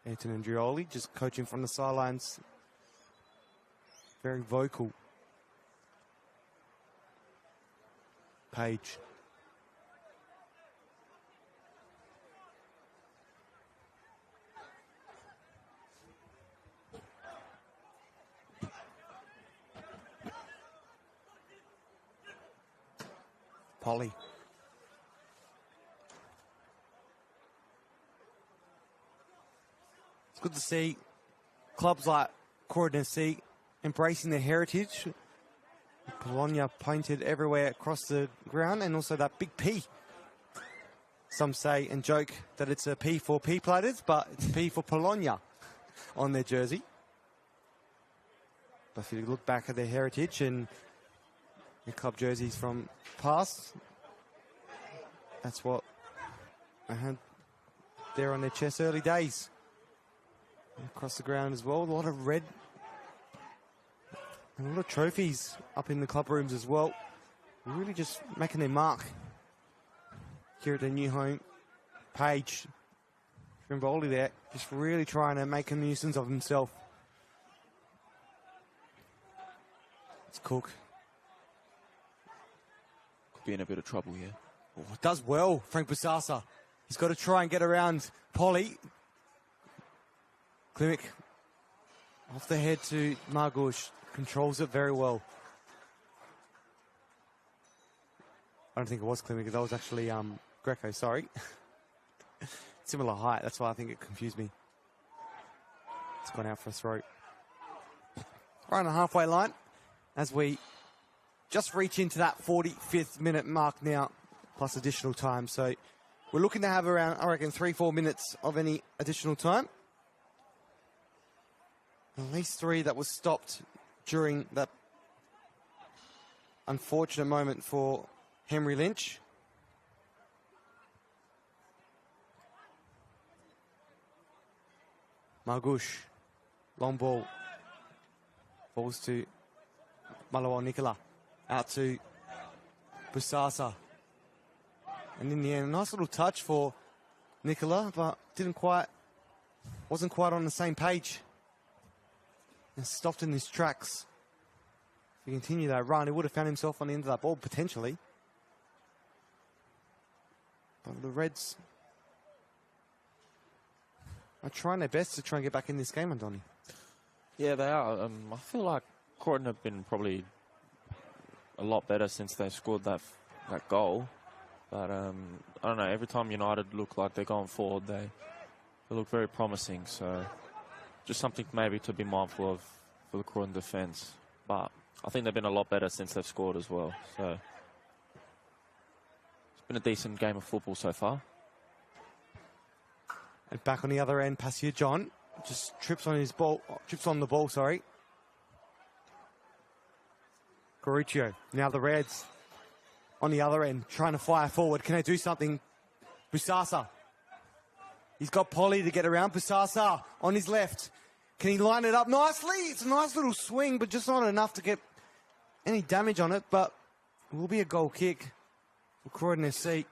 Anton Andrioli just coaching from the sidelines. Very vocal. Page. Polly. It's good to see clubs like Croydon FC embracing their heritage. Bologna painted everywhere across the ground, and also that big P. Some say and joke that it's a P for P platers, but it's P for Bologna on their jersey. But if you look back at their heritage and the club jerseys from past, that's what I had there on their chest early days. Across the ground as well, a lot of red and a lot of trophies up in the club rooms as well. Really just making their mark here at their new home. Page, Trimboli there, just really trying to make a nuisance of himself. It's Cook. Could be in a bit of trouble here. Oh, does well, Frank Busasa. He's got to try and get around Polly. Klimek off the head to Margush. Controls it very well. I don't think it was Klimek. That was actually Greco, sorry. Similar height. That's why I think it confused me. It's gone out for a throw. Right on the halfway line as we just reach into that 45th minute mark now, plus additional time. So we're looking to have around, I reckon, 3-4 minutes of any additional time. At least 3 that was stopped during that unfortunate moment for Henry Lynch. Margush, long ball, falls to Malawal Nicola, out to Busasa. And in the end, a nice little touch for Nicola, but wasn't quite on the same page. And stopped in his tracks. If he continued that run, he would have found himself on the end of that ball, potentially. But the Reds are trying their best to try and get back in this game, Andoni. Yeah, they are. I feel like Croydon have been probably a lot better since they scored that goal. But I don't know, every time United look like they're going forward, they look very promising. So just something maybe to be mindful of for the Croydon defence. But I think they've been a lot better since they've scored as well. So it's been a decent game of football so far. And back on the other end, Passia John just trips on the ball, sorry. Garuccio, now the Reds on the other end, trying to fire forward. Can they do something? Busasa. He's got Polly to get around. Busasa on his left. Can he line it up nicely? It's a nice little swing, but just not enough to get any damage on it. But it will be a goal kick for Croydon FC.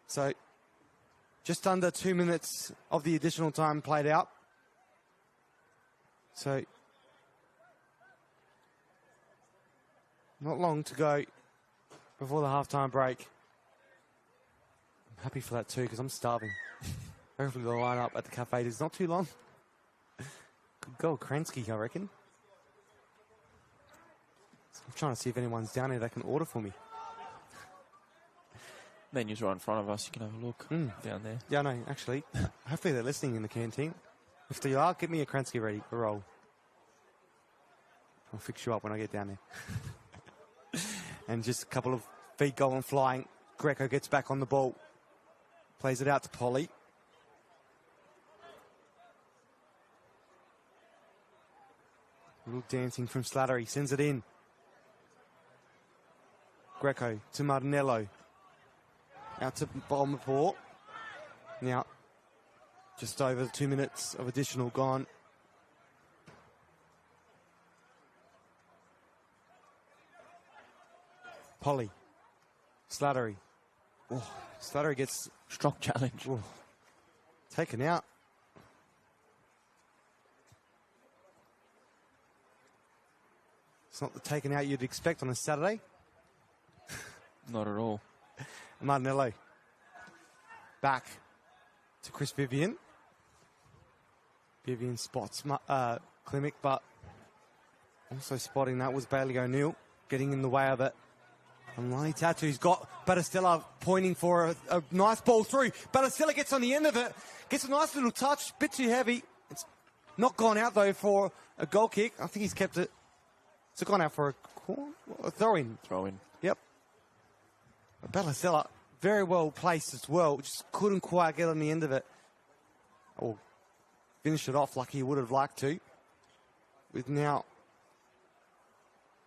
So just under 2 minutes of the additional time played out. So not long to go before the halftime break. I'm happy for that too, because I'm starving. Hopefully the line up at the cafe is not too long. Good goal, Kransky, I reckon. trying to see if anyone's down here that can order for me. Menu's right in front of us. You can have a look down there. Yeah, no, actually. Hopefully they're listening in the canteen. If they are, get me a Kransky ready for roll. I'll fix you up when I get down there. And just a couple of feet going flying. Greco gets back on the ball. Plays it out to Polly. A little dancing from Slattery. Sends it in. Greco to Martinello. Out to Balmaport. Now, just over 2 minutes of additional gone. Polly. Slattery. Oh, Slattery gets... Strong challenge. Oh, taken out. It's not the taken out you'd expect on a Saturday. Not at all. Martinello. Back to Chris Vivian. Vivian spots Klimek, but also spotting that was Bailey O'Neill getting in the way of it. And Lonnie Tatu's got Battistella pointing for a nice ball through. Battistella gets on the end of it, gets a nice little touch, bit too heavy. It's not gone out though for a goal kick. I think he's kept it. It's gone out for a throw-in. Throw-in. Yep. Battistella, very well placed as well. Just couldn't quite get on the end of it. Or finish it off like he would have liked to. With now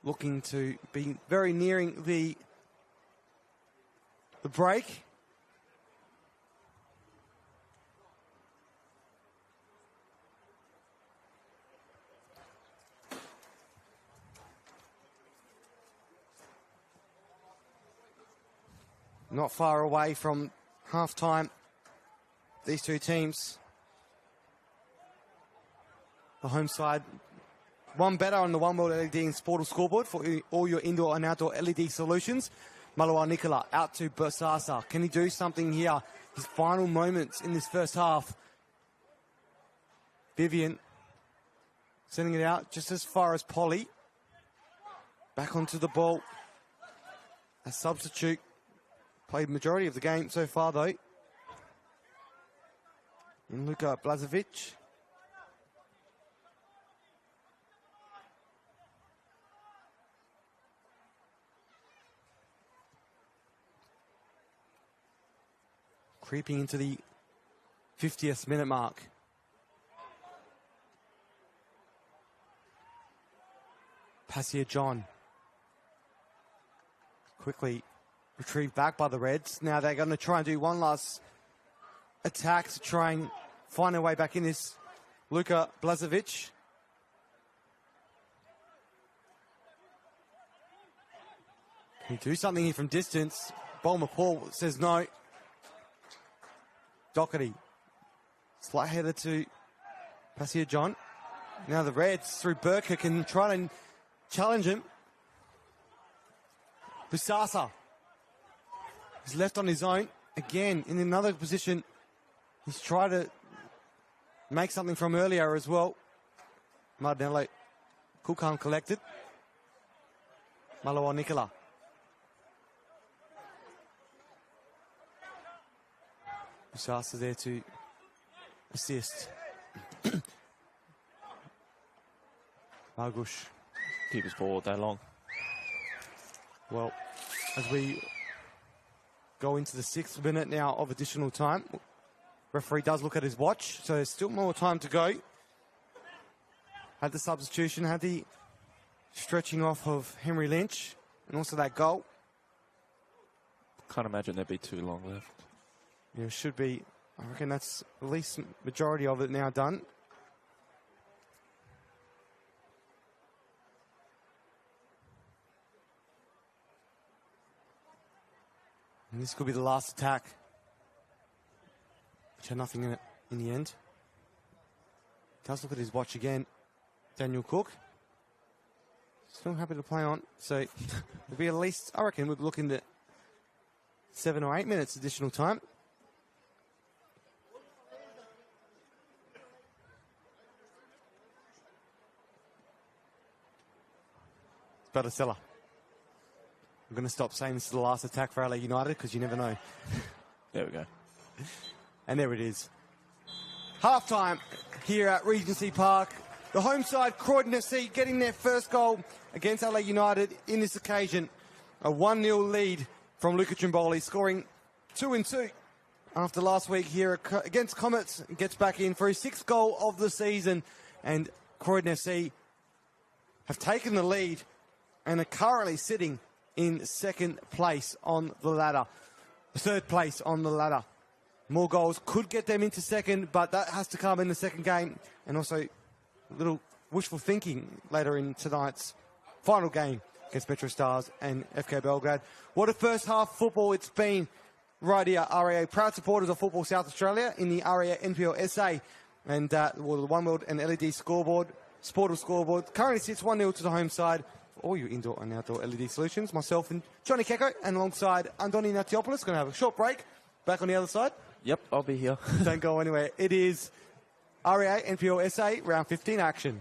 looking to be very nearing the break. Not far away from half-time, these two teams. The home side, one better on the One World LED and Sportal scoreboard for all your indoor and outdoor LED solutions. Malawa Nicola out to Bersasa. Can he do something here? His final moments in this first half. Vivian sending it out just as far as Polly. Back onto the ball. A substitute. Played majority of the game so far though. And Luka Blazovic. Creeping into the 50th minute mark. Passia John. Quickly retrieved back by the Reds. Now they're going to try and do one last attack to try and find their way back in this. Luka Blazovic. Can he do something here from distance? Bulmer Paul says no. Doherty. Slight header to Passia John. Now the Reds through Burker can try and challenge him. Busasa. He's left on his own. Again, in another position. He's tried to make something from earlier as well. Martinello. Kukan collected. Malawa Nicola. Busasa there to assist. Margush. Keep his ball all day long. Well, as we go into the 6th minute now of additional time, referee does look at his watch, so there's still more time to go. Had the substitution, had the stretching off of Henry Lynch, and also that goal. Can't imagine there'd be too long left. Yeah, it should be. I reckon that's at least majority of it now done. And this could be the last attack, which had nothing in it in the end. Does look at his watch again. Daniel Cook. Still happy to play on. So it'll be at least, I reckon, we're looking at 7 or 8 minutes additional time. Battistella I'm going to stop saying this is the last attack for Adelaide United because you never know. There we go. And there it is. Half-time here at Regency Park. The home side, Croydon FC, getting their first goal against Adelaide United in this occasion. A 1-0 lead from Luca Trimboli, scoring 2-2 after last week here against Comets. Gets back in for his 6th goal of the season. And Croydon FC have taken the lead and are currently sitting in 2nd place on the ladder. 3rd place on the ladder. More goals could get them into 2nd, but that has to come in the 2nd game. And also a little wishful thinking later in tonight's final game against Metro Stars and FK Belgrade. What a first half football it's been right here. RAA, proud supporters of Football South Australia in the RAA NPLSA. And the One World and LED scoreboard, sportive scoreboard, currently sits 1-0 to the home side. All your indoor and outdoor LED solutions, myself and Johnny Keko, and alongside Andoni Natiopoulos. Going to have a short break. Back on the other side. Yep, I'll be here. Don't go anywhere. It is RAA NPLSA round 15 action.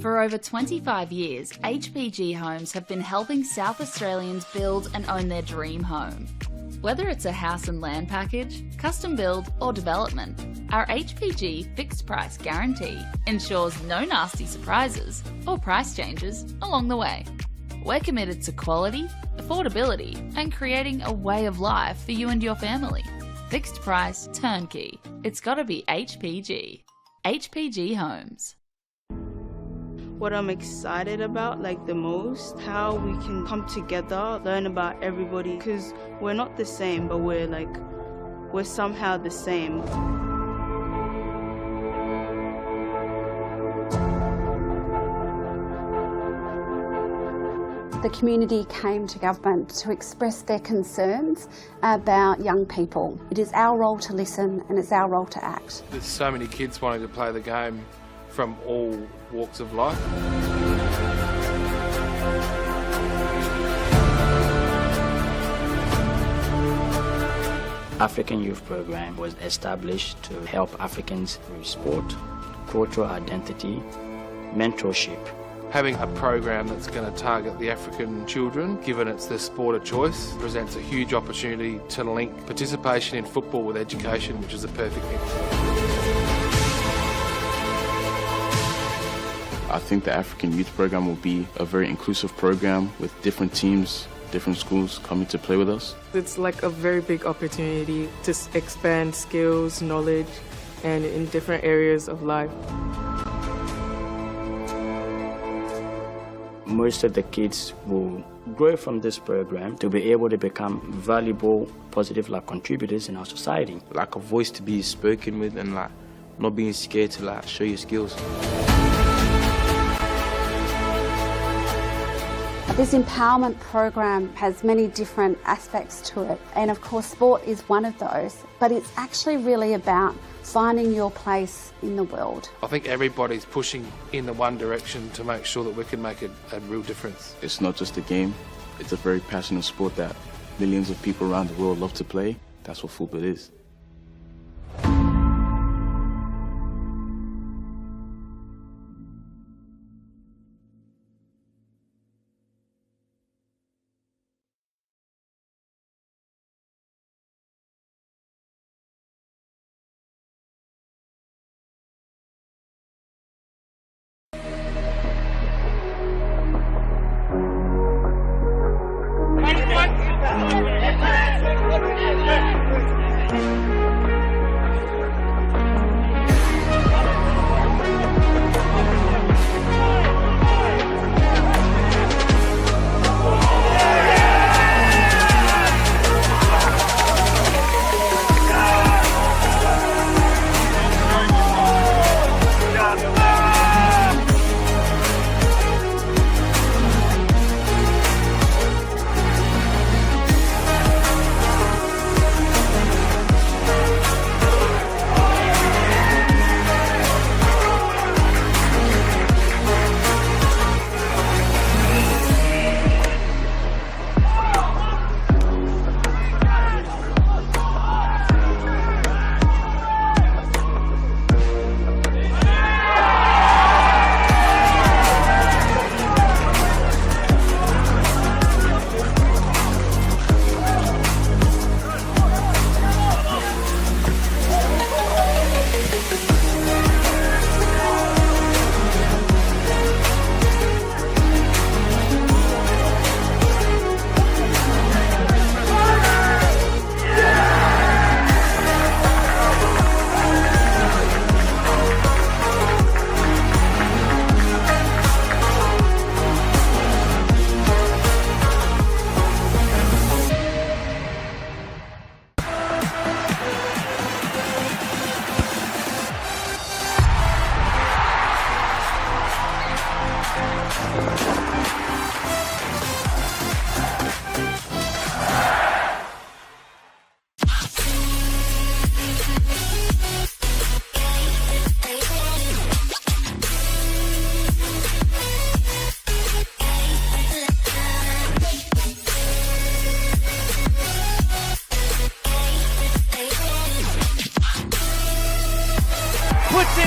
For over 25 years, HPG Homes have been helping South Australians build and own their dream home. Whether it's a house and land package, custom build or development, our HPG fixed price guarantee ensures no nasty surprises or price changes along the way. We're committed to quality, affordability and creating a way of life for you and your family. Fixed price, turnkey. It's gotta be HPG. HPG Homes. What I'm excited about, like the most, how we can come together, learn about everybody, because we're not the same, but we're somehow the same. The community came to government to express their concerns about young people. It is our role to listen and it's our role to act. There's so many kids wanting to play the game from all walks of life. African Youth Program was established to help Africans through sport, cultural identity, mentorship. Having a program that's going to target the African children, given it's their sport of choice, presents a huge opportunity to link participation in football with education, which is a perfect thing. I think the African Youth Program will be a very inclusive program with different teams, different schools coming to play with us. It's like a very big opportunity to expand skills, knowledge, and in different areas of life. Most of the kids will grow from this program to be able to become valuable, positive contributors in our society. Like a voice to be spoken with and not being scared to show your skills. This empowerment program has many different aspects to it, and of course sport is one of those, but it's actually really about finding your place in the world. I think everybody's pushing in the one direction to make sure that we can make a real difference. It's not just a game, it's a very passionate sport that millions of people around the world love to play. That's what football is.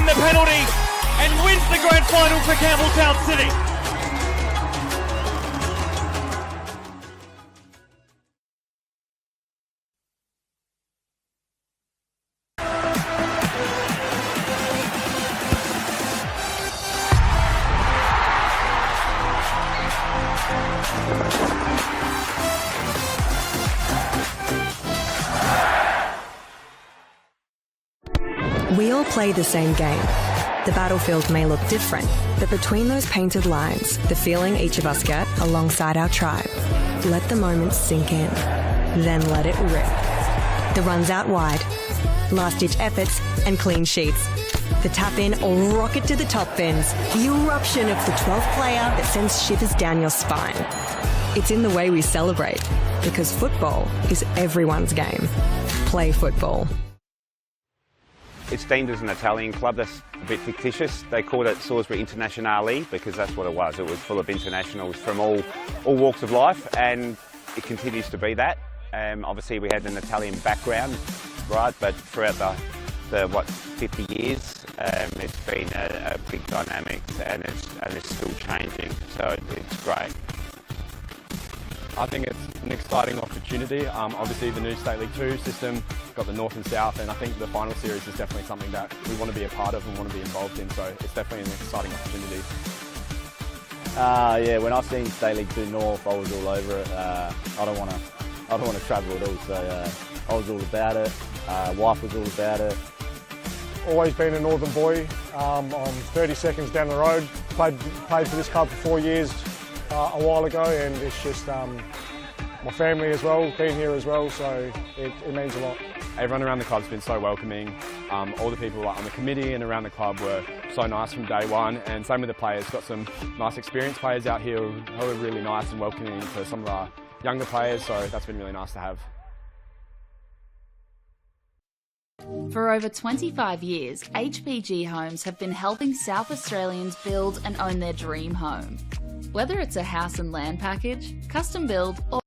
the penalty and wins the grand final for Campbelltown City. We all play the same game. The battlefield may look different, but between those painted lines, the feeling each of us get alongside our tribe. Let the moment sink in, then let it rip. The runs out wide, last-ditch efforts and clean sheets. The tap-in or rocket to the top bins. The eruption of the 12th player that sends shivers down your spine. It's in the way we celebrate, because football is everyone's game. Play football. It's deemed as an Italian club. That's a bit fictitious. They called it Salisbury Internationale because that's what it was. It was full of internationals from all walks of life, and it continues to be that. Obviously we had an Italian background, right, but throughout the 50 years, it's been a big dynamic, and it's still changing, so it's great. I think it's an exciting opportunity. Obviously the new State League 2 system got the North and South, and I think the final series is definitely something that we want to be a part of and want to be involved in, so it's definitely an exciting opportunity. Yeah, when I seen State League 2 North, I was all over it. I don't want to travel at all, so I was all about it. Wife was all about it. Always been a northern boy. I'm 30 seconds down the road. Played for this club for 4 years. A while ago, and it's just my family as well, been here as well, so it means a lot. Everyone around the club's been so welcoming. All the people on the committee and around the club were so nice from day one, and same with the players. Got some nice experienced players out here who are really nice and welcoming to some of our younger players, so that's been really nice to have. For over 25 years, HPG Homes have been helping South Australians build and own their dream home. Whether it's a house and land package, custom build, or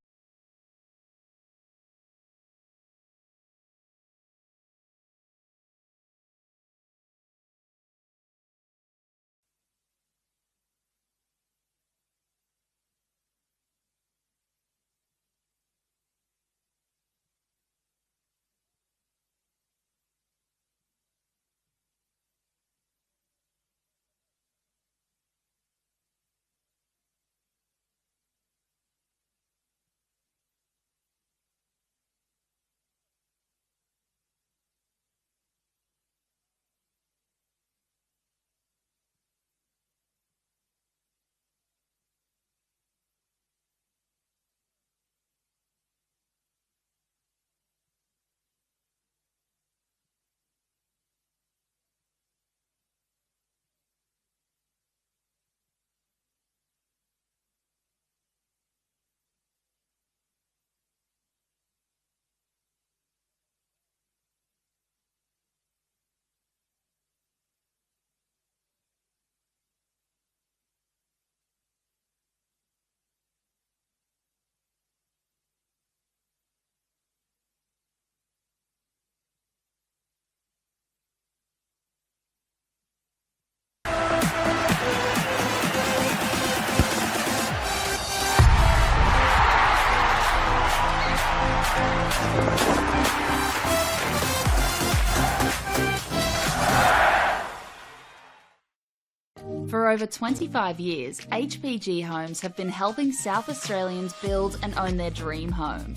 For over 25 years, HPG Homes have been helping South Australians build and own their dream home.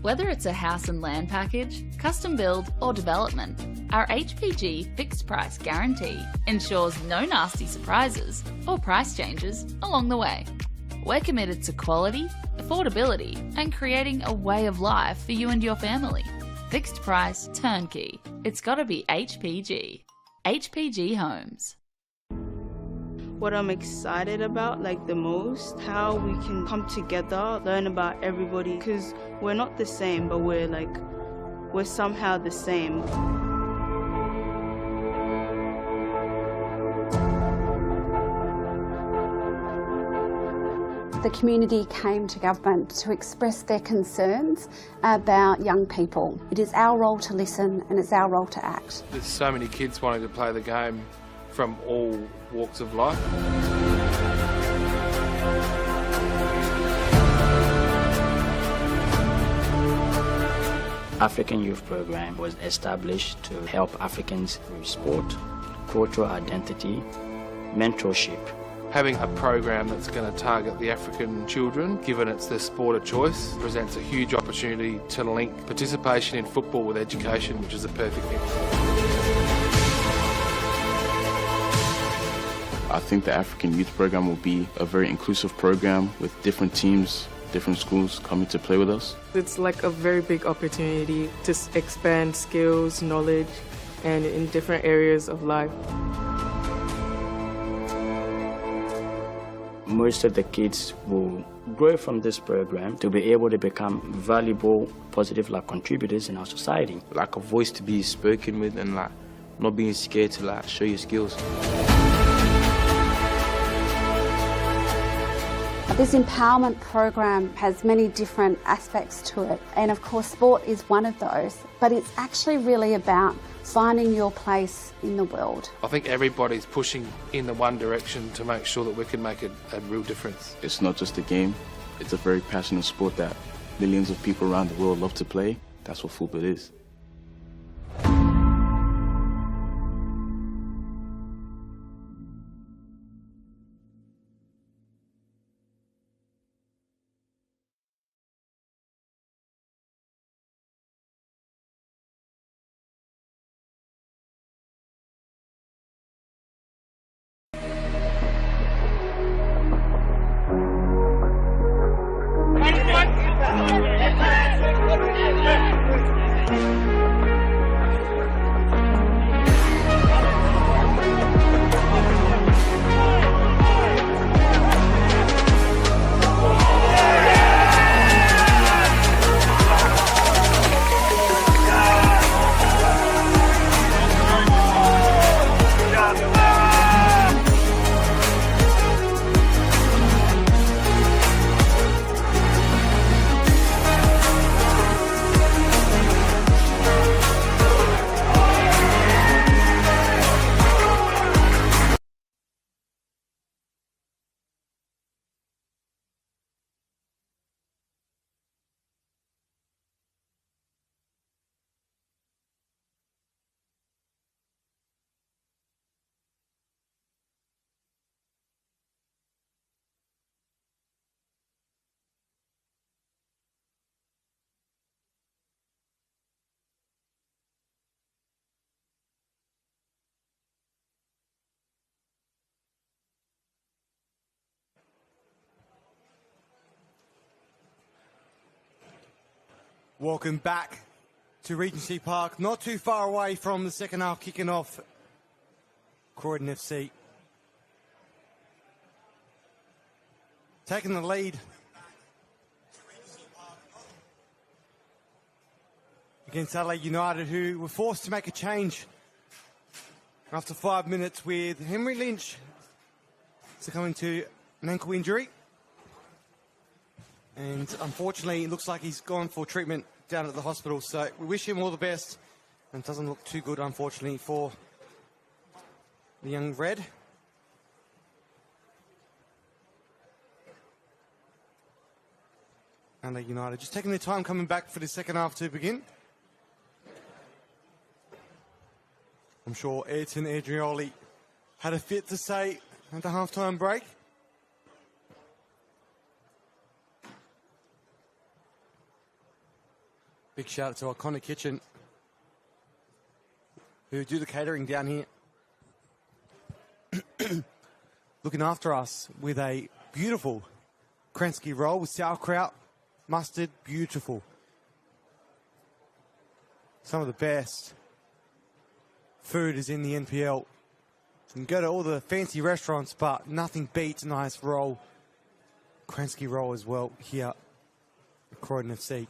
Whether it's a house and land package, custom build or development, our HPG fixed price guarantee ensures no nasty surprises or price changes along the way. We're committed to quality, affordability and creating a way of life for you and your family. Fixed price, turnkey. It's gotta be HPG. HPG Homes. What I'm excited about the most, how we can come together, learn about everybody, because we're not the same, but we're somehow the same. The community came to government to express their concerns about young people. It is our role to listen and it's our role to act. There's so many kids wanting to play the game from all walks of life. African Youth Program was established to help Africans with sport, cultural identity, mentorship. Having a program that's going to target the African children, given it's their sport of choice, presents a huge opportunity to link participation in football with education, which is a perfect thing. I think the African Youth Program will be a very inclusive program with different teams, different schools coming to play with us. It's like a very big opportunity to expand skills, knowledge, and in different areas of life. Most of the kids will grow from this program to be able to become valuable, positive contributors in our society. Like a voice to be spoken with and not being scared to show your skills. This empowerment program has many different aspects to it, and of course sport is one of those, but it's actually really about finding your place in the world. I think everybody's pushing in the one direction to make sure that we can make a real difference. It's not just a game, it's a very passionate sport that millions of people around the world love to play. That's what football is. Welcome back to Regency Park, not too far away from the second half kicking off. Croydon FC taking the lead against Adelaide United, who were forced to make a change after 5 minutes with Henry Lynch succumbing to an ankle injury. And unfortunately, it looks like he's gone for treatment down at the hospital. So we wish him all the best. And it doesn't look too good, unfortunately, for the young Red. And the United just taking their time coming back for the second half to begin. I'm sure Ayrton Adrioli had a fit to say at the halftime break. Big shout out to Iconic Kitchen, who do the catering down here. Looking after us with a beautiful Kransky roll with sauerkraut, mustard, beautiful. Some of the best food is in the NPL. You can go to all the fancy restaurants, but nothing beats a nice roll. Kransky roll as well here at Croydon FC.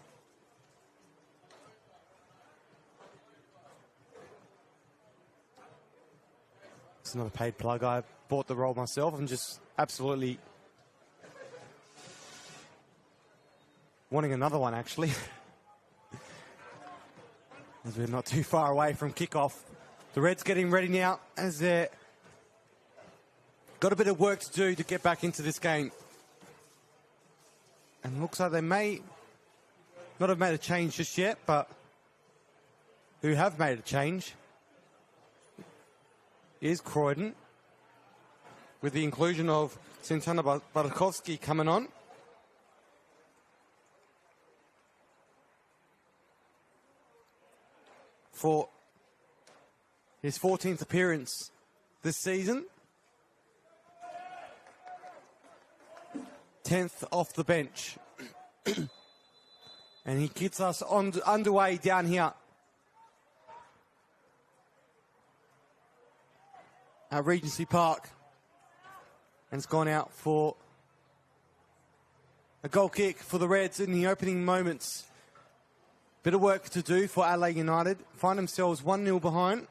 It's not a paid plug. I bought the roll myself. I'm just absolutely wanting another one, actually. As we're not too far away from kickoff. The Reds getting ready now as they're got a bit of work to do to get back into this game. And looks like they may not have made a change just yet, but who have made a change is Croydon, with the inclusion of Santana Barkovsky coming on. For his 14th appearance this season. 10th off the bench. And he gets us underway down here at Regency Park. And it's gone out for a goal kick for the Reds in the opening moments. Bit of work to do for Adelaide United. Find themselves 1-0 behind.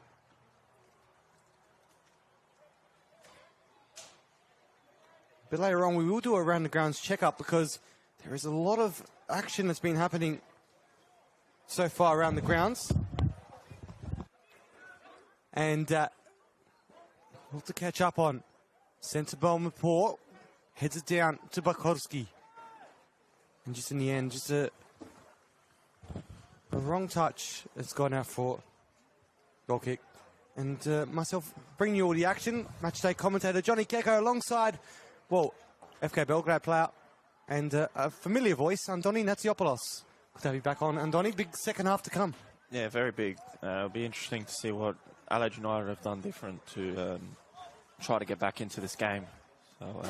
A bit later on, we will do a round the grounds check-up because there is a lot of action that's been happening so far around the grounds. And we'll to catch up on. Centre Belmaport heads it down to Barkovsky. And just in the end, just a wrong touch has gone out for goal kick. And myself bringing you all the action. Matchday commentator Johnny Keko alongside, well, FK Belgrade player and a familiar voice, Andoni Natsiopoulos. Good to have you back on, Andoni. Big second half to come. Yeah, very big. It'll be interesting to see what Adelaide United have done different to try to get back into this game. So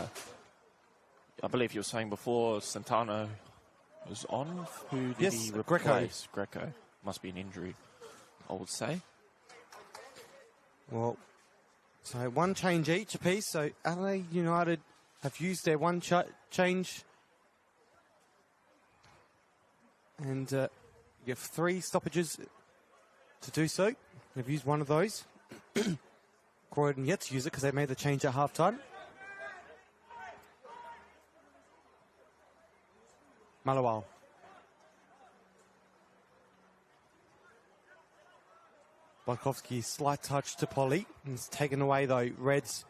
I believe you were saying before Santano was on. Who did he replace? Greco. Must be an injury, I would say. Well, so one change each apiece. So Adelaide United have used their one change. And you have 3 stoppages to do so. They've used one of those. Croydon yet to use it because they made the change at half-time. Malawal. Barkovsky, slight touch to Polly. It's taken away though. Reds.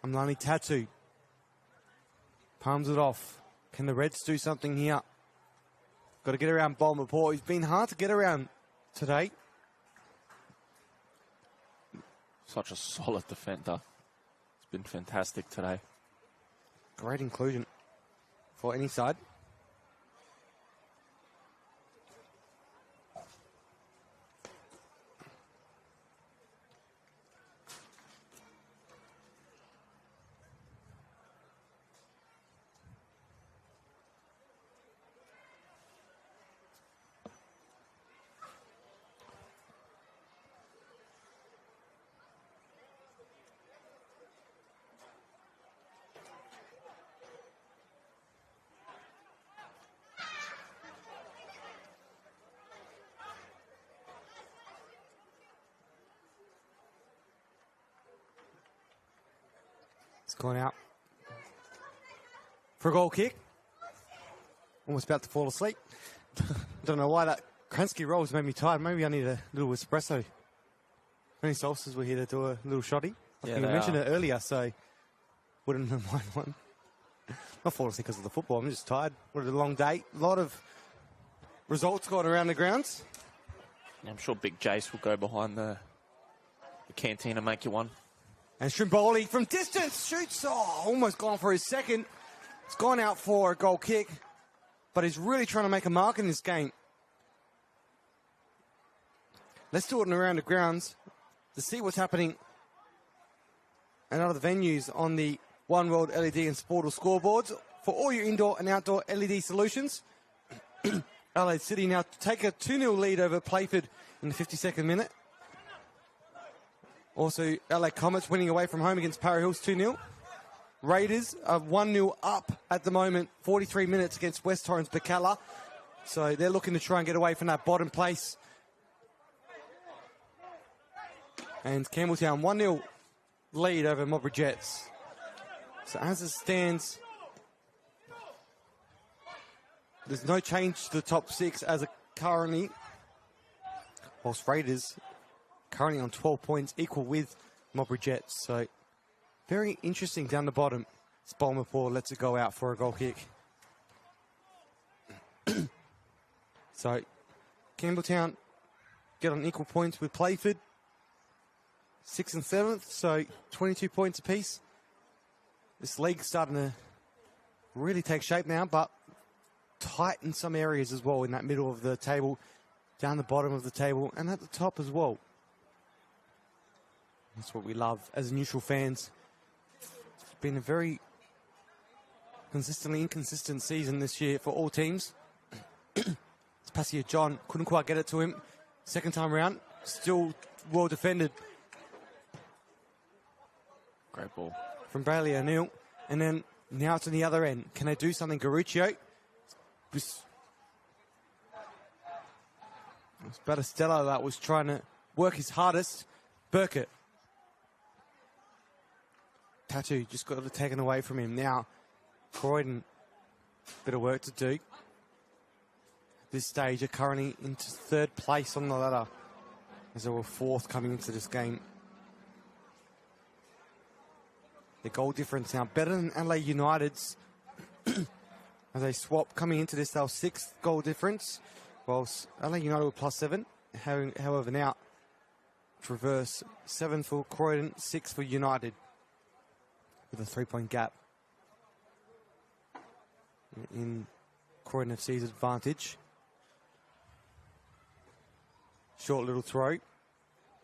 Amlani Tatu. Palms it off. Can the Reds do something here? Got to get around Belmaport. He's been hard to get around today. Such a solid defender. It's been fantastic today. Great inclusion for any side. It's gone out for a goal kick. Almost about to fall asleep. Don't know why that Kransky roll has made me tired. Maybe I need a little espresso. Any sauces, we're here to do a little shotty. I think I mentioned it earlier, so wouldn't mind one. Not falling asleep because of the football. I'm just tired. What a long day. A lot of results going around the grounds. I'm sure Big Jace will go behind the canteen and make you one. And Strimboli from distance shoots. Oh, almost gone for his second. It's gone out for a goal kick. But he's really trying to make a mark in this game. Let's do it around the grounds to see what's happening at other venues on the One World LED and Sportal scoreboards for all your indoor and outdoor LED solutions. Adelaide City now take a 2-0 lead over Playford in the 52nd minute. Also, LA Comets winning away from home against Para Hills 2-0. Raiders are 1-0 up at the moment, 43 minutes against West Torrens Bacala. So they're looking to try and get away from that bottom place. And Campbelltown 1-0 lead over Modbury Jets. So as it stands, there's no change to the top 6 as it currently. Whilst Raiders currently on 12 points, equal with Modbury Jets. So Very interesting down the bottom. Spolmapore lets it go out for a goal kick. So, Campbelltown get on equal points with Playford. 6th and 7th, so 22 points apiece. This league's starting to really take shape now, but tight in some areas as well, in that middle of the table, down the bottom of the table, and at the top as well. That's what we love as neutral fans. It's been a very consistently inconsistent season this year for all teams. It's Passia John, couldn't quite get it to him. Second time round, still well defended. Great ball. From Bailey O'Neill. And then now it's on the other end. Can they do something? Garuccio. It's Battistella that was trying to work his hardest. Burkett. Tattoo just got it taken away from him. Now, Croydon, bit of work to do. At this stage, are currently into 3rd place on the ladder, as they were 4th coming into this game. The goal difference now better than Adelaide United's. As they swap coming into this, they were 6th goal difference, whilst Adelaide United were +7. However, now reverse 7 for Croydon, 6 for United, with a 3-point gap in Croydon FC's advantage. Short little throw.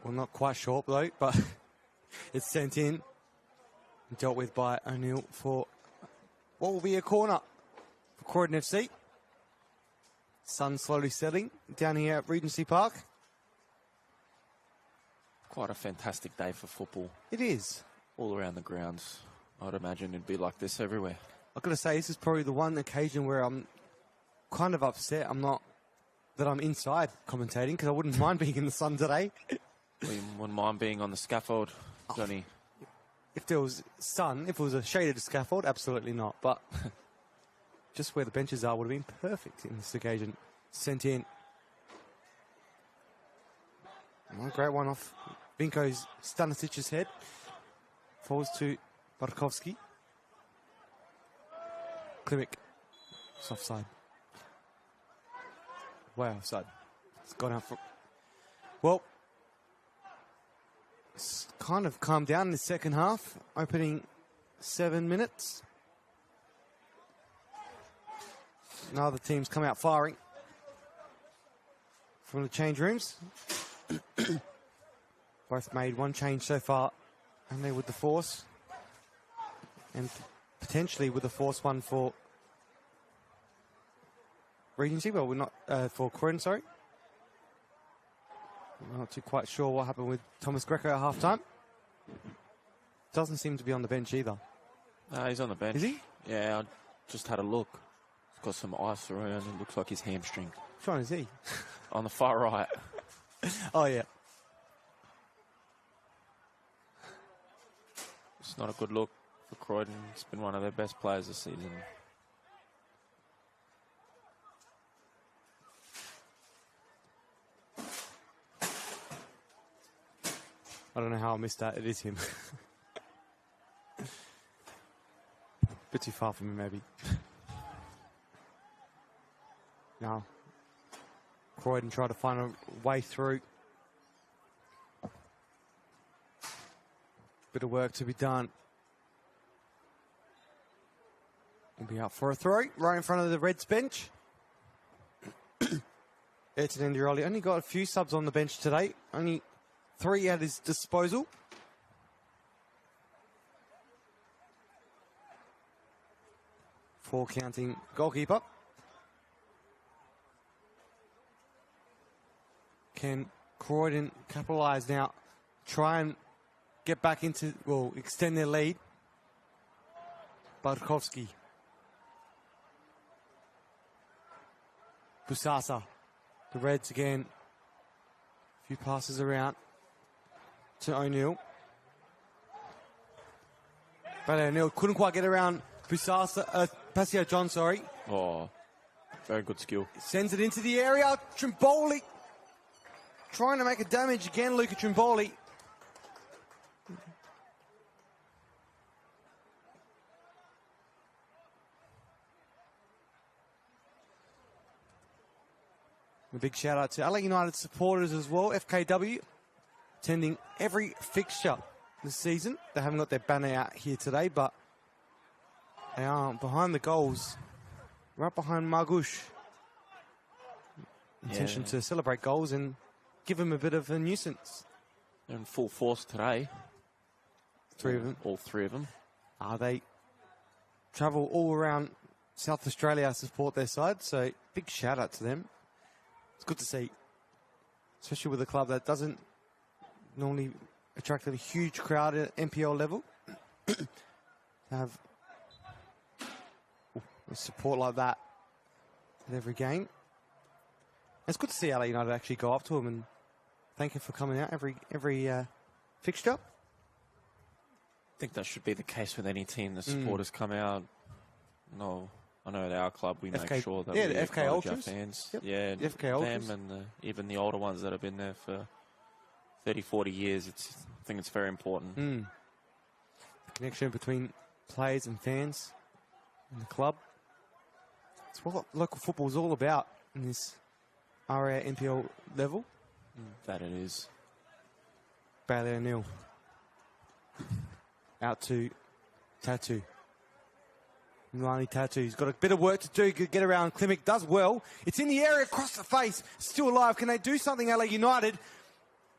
Well, not quite short though, but it's sent in. Dealt with by O'Neill for what will be a corner for Croydon FC. Sun slowly setting down here at Regency Park. Quite a fantastic day for football. It is. All around the grounds. I'd imagine it'd be like this everywhere. I've got to say, this is probably the one occasion where I'm kind of upset I'm inside commentating, because I wouldn't mind being in the sun today. We wouldn't mind being on the scaffold, Johnny. If there was sun, if it was a shaded scaffold, absolutely not. But just where the benches are would have been perfect in this occasion. Sent in. Oh, great one off Vinko's Stanisich's head. Falls to Barkovsky. Klimek. It's offside. Way offside. It's gone out for... Well, it's kind of calmed down in the second half. Opening 7 minutes. Now the teams come out firing from the change rooms. Both made one change so far, and they with the force, and potentially with the force one for Regency. Well, we're not for Croydon. Sorry, we're not too quite sure what happened with Thomas Greco at halftime. Doesn't seem to be on the bench either. He's on the bench. Is he? Yeah, I just had a look. He's got some ice around. It looks like his hamstring. Which one is he? On the far right. Oh, yeah. It's not a good look for Croydon. It's been one of their best players this season. I don't know how I missed that. It is him. Bit too far from me, maybe. Now, Croydon try to find a way through. Bit of work to be done. We'll be up for a throw right in front of the Reds bench. Ayrton Endiroli only got a few subs on the bench today. Only 3 at his disposal. For counting goalkeeper. Can Croydon capitalise now? Try and get back into, well, extend their lead. Barkovsky. Busasa. The Reds again. A few passes around to O'Neill. But O'Neill couldn't quite get around Busasa, Passia John, sorry. Oh, very good skill. Sends it into the area. Trimboli trying to make a damage again, Luca Trimboli. A big shout out to Adelaide United supporters as well, FKW, attending every fixture this season. They haven't got their banner out here today, but they are behind the goals, right behind Margush. Intention to celebrate goals and give them a bit of a nuisance. They're in full force today. Three of them. All three of them. They travel all around South Australia to support their side, so big shout out to them. It's good to see, especially with a club that doesn't normally attract a huge crowd at NPL level. To have a support like that at every game. It's good to see LA United actually go up to them and thank him for coming out every fixture. I think that should be the case with any team. The supporters come out. No, I know at our club we make sure that we the FK acknowledge our Ultras. fans. Yep. Yeah, the FK Ultras. them and even the older ones that have been there for 30, 40 years. I think it's very important. The connection between players and fans in the club. It's what local football is all about in this RA NPL level. That it is. Bailey O'Neill. Out to Tattoo. Milani Tattoo. He's got a bit of work to do. Could get around. Klimek does well. It's in the area, across the face. Still alive. Can they do something, LA United?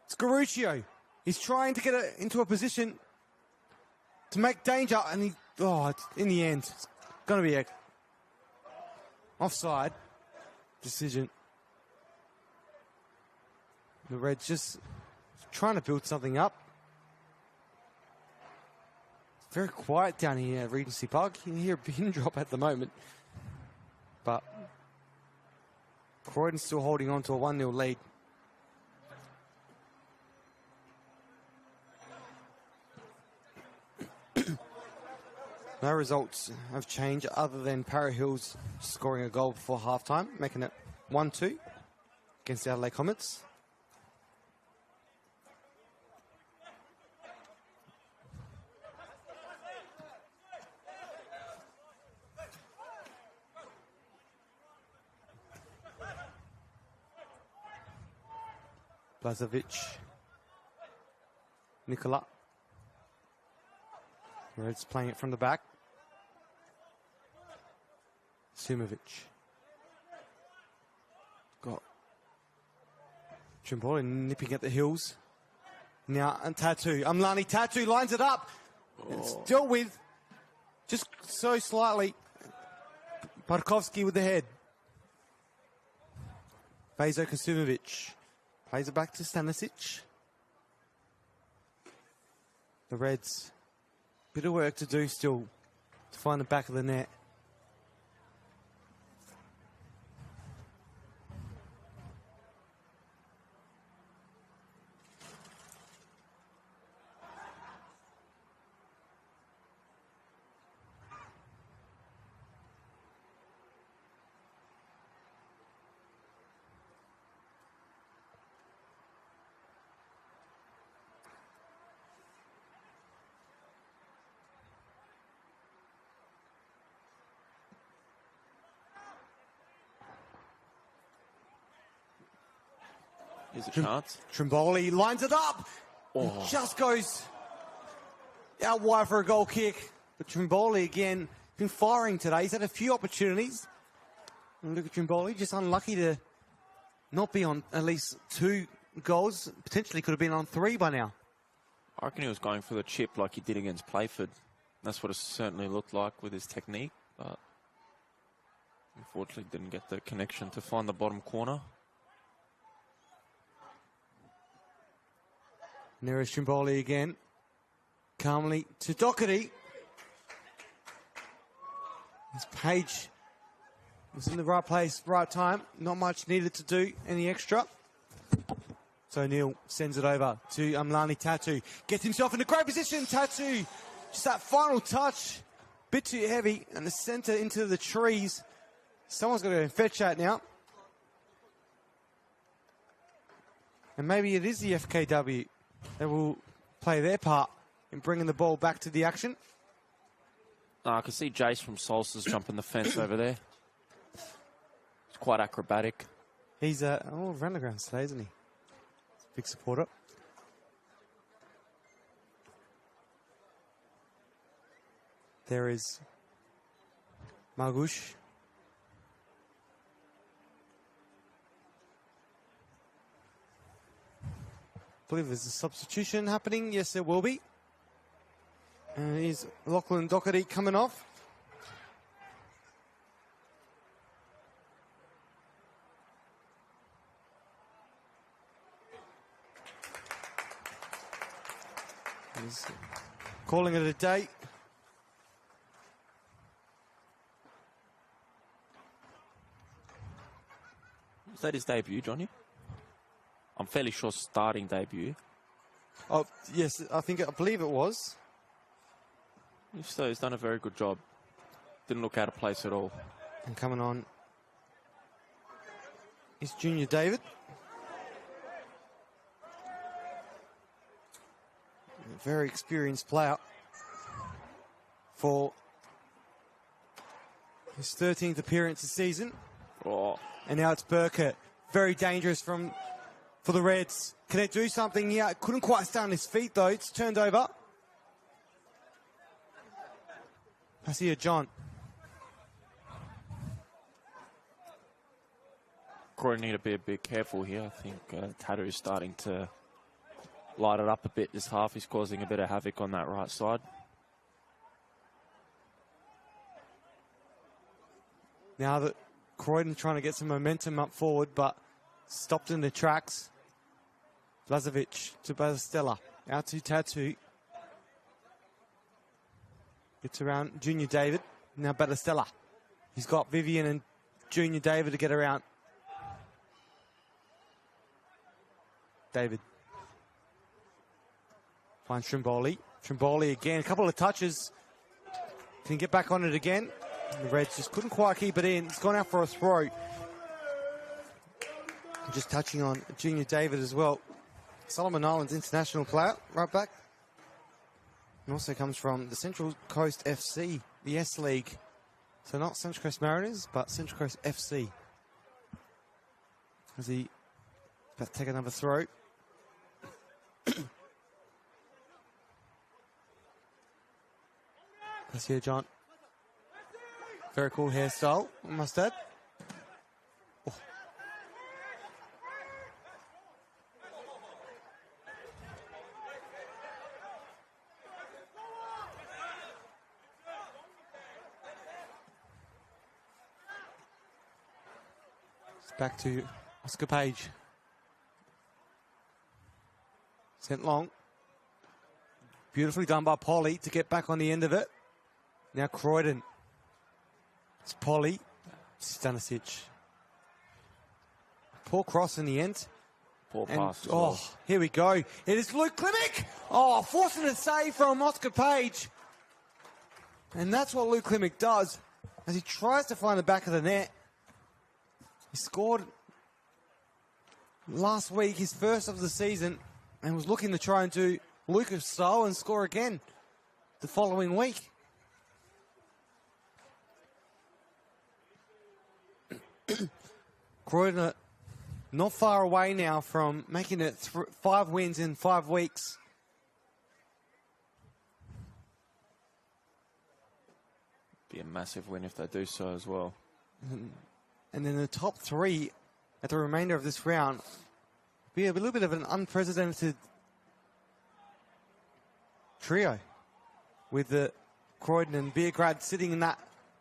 It's Garuccio. He's trying to get it into a position to make danger. And it's in the end, it's going to be a offside decision. The Reds just trying to build something up. It's very quiet down here at Regency Park. You can hear a pin drop at the moment. But Croydon's still holding on to a 1-0 lead. No results have changed other than Para Hills scoring a goal before halftime, making it 1-2 against the Adelaide Comets. Blazovic. Nikola. Reds playing it from the back. Sumovic. Got Trimboli nipping at the heels. Now, and Tattoo. Amlani Tattoo lines it up. It's dealt with just so slightly. Barkovsky with the head. Vezo Kasumovic. Plays it back to Stanisic. The Reds, bit of work to do still to find the back of the net. Here's a chance. Trimboli lines it up. Oh. Just goes out wide for a goal kick. But Trimboli again, been firing today. He's had a few opportunities. And look at Trimboli, just unlucky to not be on at least 2 goals. Potentially could have been on 3 by now. I reckon he was going for the chip like he did against Playford. That's what it certainly looked like with his technique. But unfortunately didn't get the connection to find the bottom corner. And there is Trimboli again. Calmly to Doherty. This Page was in the right place, right time. Not much needed to do, any extra. So Neil sends it over to Amlani Tattoo. Gets himself in a great position, Tattoo. Just that final touch. Bit too heavy, and the centre into the trees. Someone's got to go and fetch that now. And maybe it is the FKW that will play their part in bringing the ball back to the action. I can see Jace from Solstice jumping the fence over there. It's quite acrobatic. He's around the grounds today, isn't he? Big supporter. There is Margush. I believe there's a substitution happening. Yes, there will be. And here's Lachlan Doherty coming off. He's calling it a day. Is that his debut, Johnny? I'm fairly sure starting debut. Oh, yes, I believe it was. If so, he's done a very good job. Didn't look out of place at all. And coming on is Junior David. A very experienced player for his 13th appearance this season. Oh. And now it's Burkett. Very dangerous for the Reds. Can it do something here? Couldn't quite stay on his feet, though. It's turned over. I see a John. Croydon need to be a bit careful here. I think Tattoo is starting to light it up a bit this half. He's causing a bit of havoc on that right side. Now that Croydon trying to get some momentum up forward, but stopped in the tracks. Blazovic to Bazastella. Out to Tattoo. Gets around Junior David. Now Batistella. He's got Vivian and Junior David to get around. David. Finds Trimboli. Trimboli again. A couple of touches. Can get back on it again. The Reds just couldn't quite keep it in. It's gone out for a throw. Just touching on Junior David as well. Solomon Islands international player, right back. And also comes from the Central Coast FC, the S League. So not Central Coast Mariners, but Central Coast FC. As he about to take another throw. Let's hear John. Very cool hairstyle, I must add. Oh. It's back to Oscar Page. Sent long. Beautifully done by Polly to get back on the end of it. Now Croydon. It's Polly. Stanisic. Poor cross in the end. Poor pass. Oh, here we go. It is Luke Klimic. Oh, forcing a save from Oscar Page. And that's what Luke Klimic does as he tries to find the back of the net. He scored last week, his first of the season, and was looking to try and do Lucas style and score again the following week. Croydon not far away now from making it 5 wins in 5 weeks. Be a massive win if they do so as well. And then the top 3 at the remainder of this round be a little bit of an unprecedented trio with the Croydon and Beergrad sitting in that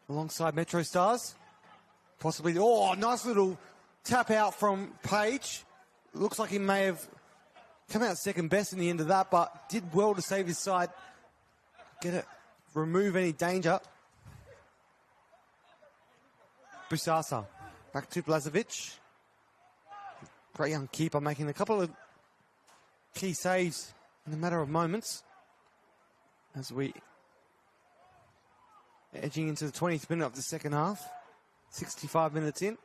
alongside Metro Stars. Possibly, oh, nice little tap out from Page. Looks like he may have come out second best in the end of that, but did well to save his side. Get it, remove any danger. Busasa, back to Blazovic. Great young keeper making a couple of key saves in a matter of moments. As we edging into the 20th minute of the second half. 65 minutes in.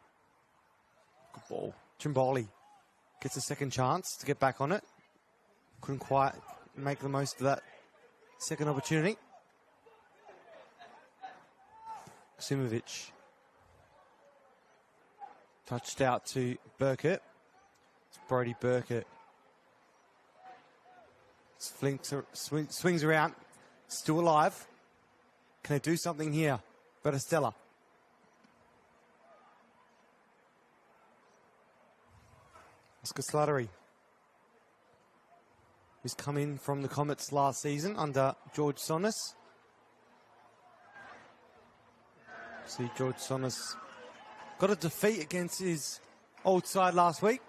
Good ball. Trimboli gets a second chance to get back on it. Couldn't quite make the most of that second opportunity. Simovic. Touched out to Burkett. It's Brody Burkett. Swings around. Still alive. Can they do something here? Stella. Oscar Slattery, who's come in from the Comets last season under George Sonis. See, George Sonis got a defeat against his old side last week.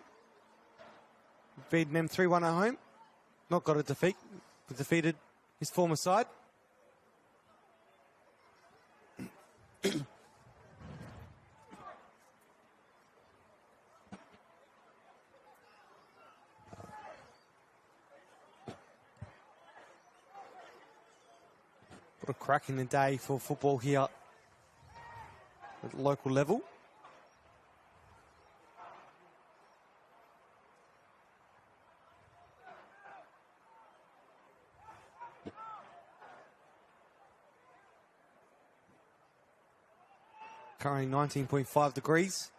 Beating them 3-1 at home. Not got a defeat, but defeated his former side. What a cracking day for football here at the local level. Currently 19.5 degrees.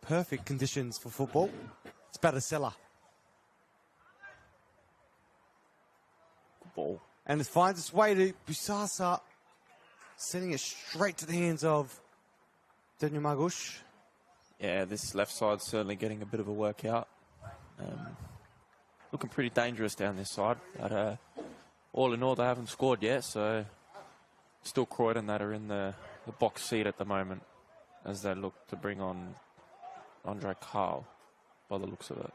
Perfect conditions for football. It's Battistella. Ball. And it finds its way to Busasa, sending it straight to the hands of Daniel Margush. Yeah, this left side's certainly getting a bit of a workout. Looking pretty dangerous down this side. But all in all, they haven't scored yet, so still Croydon that are in the box seat at the moment as they look to bring on Andre Carl by the looks of it.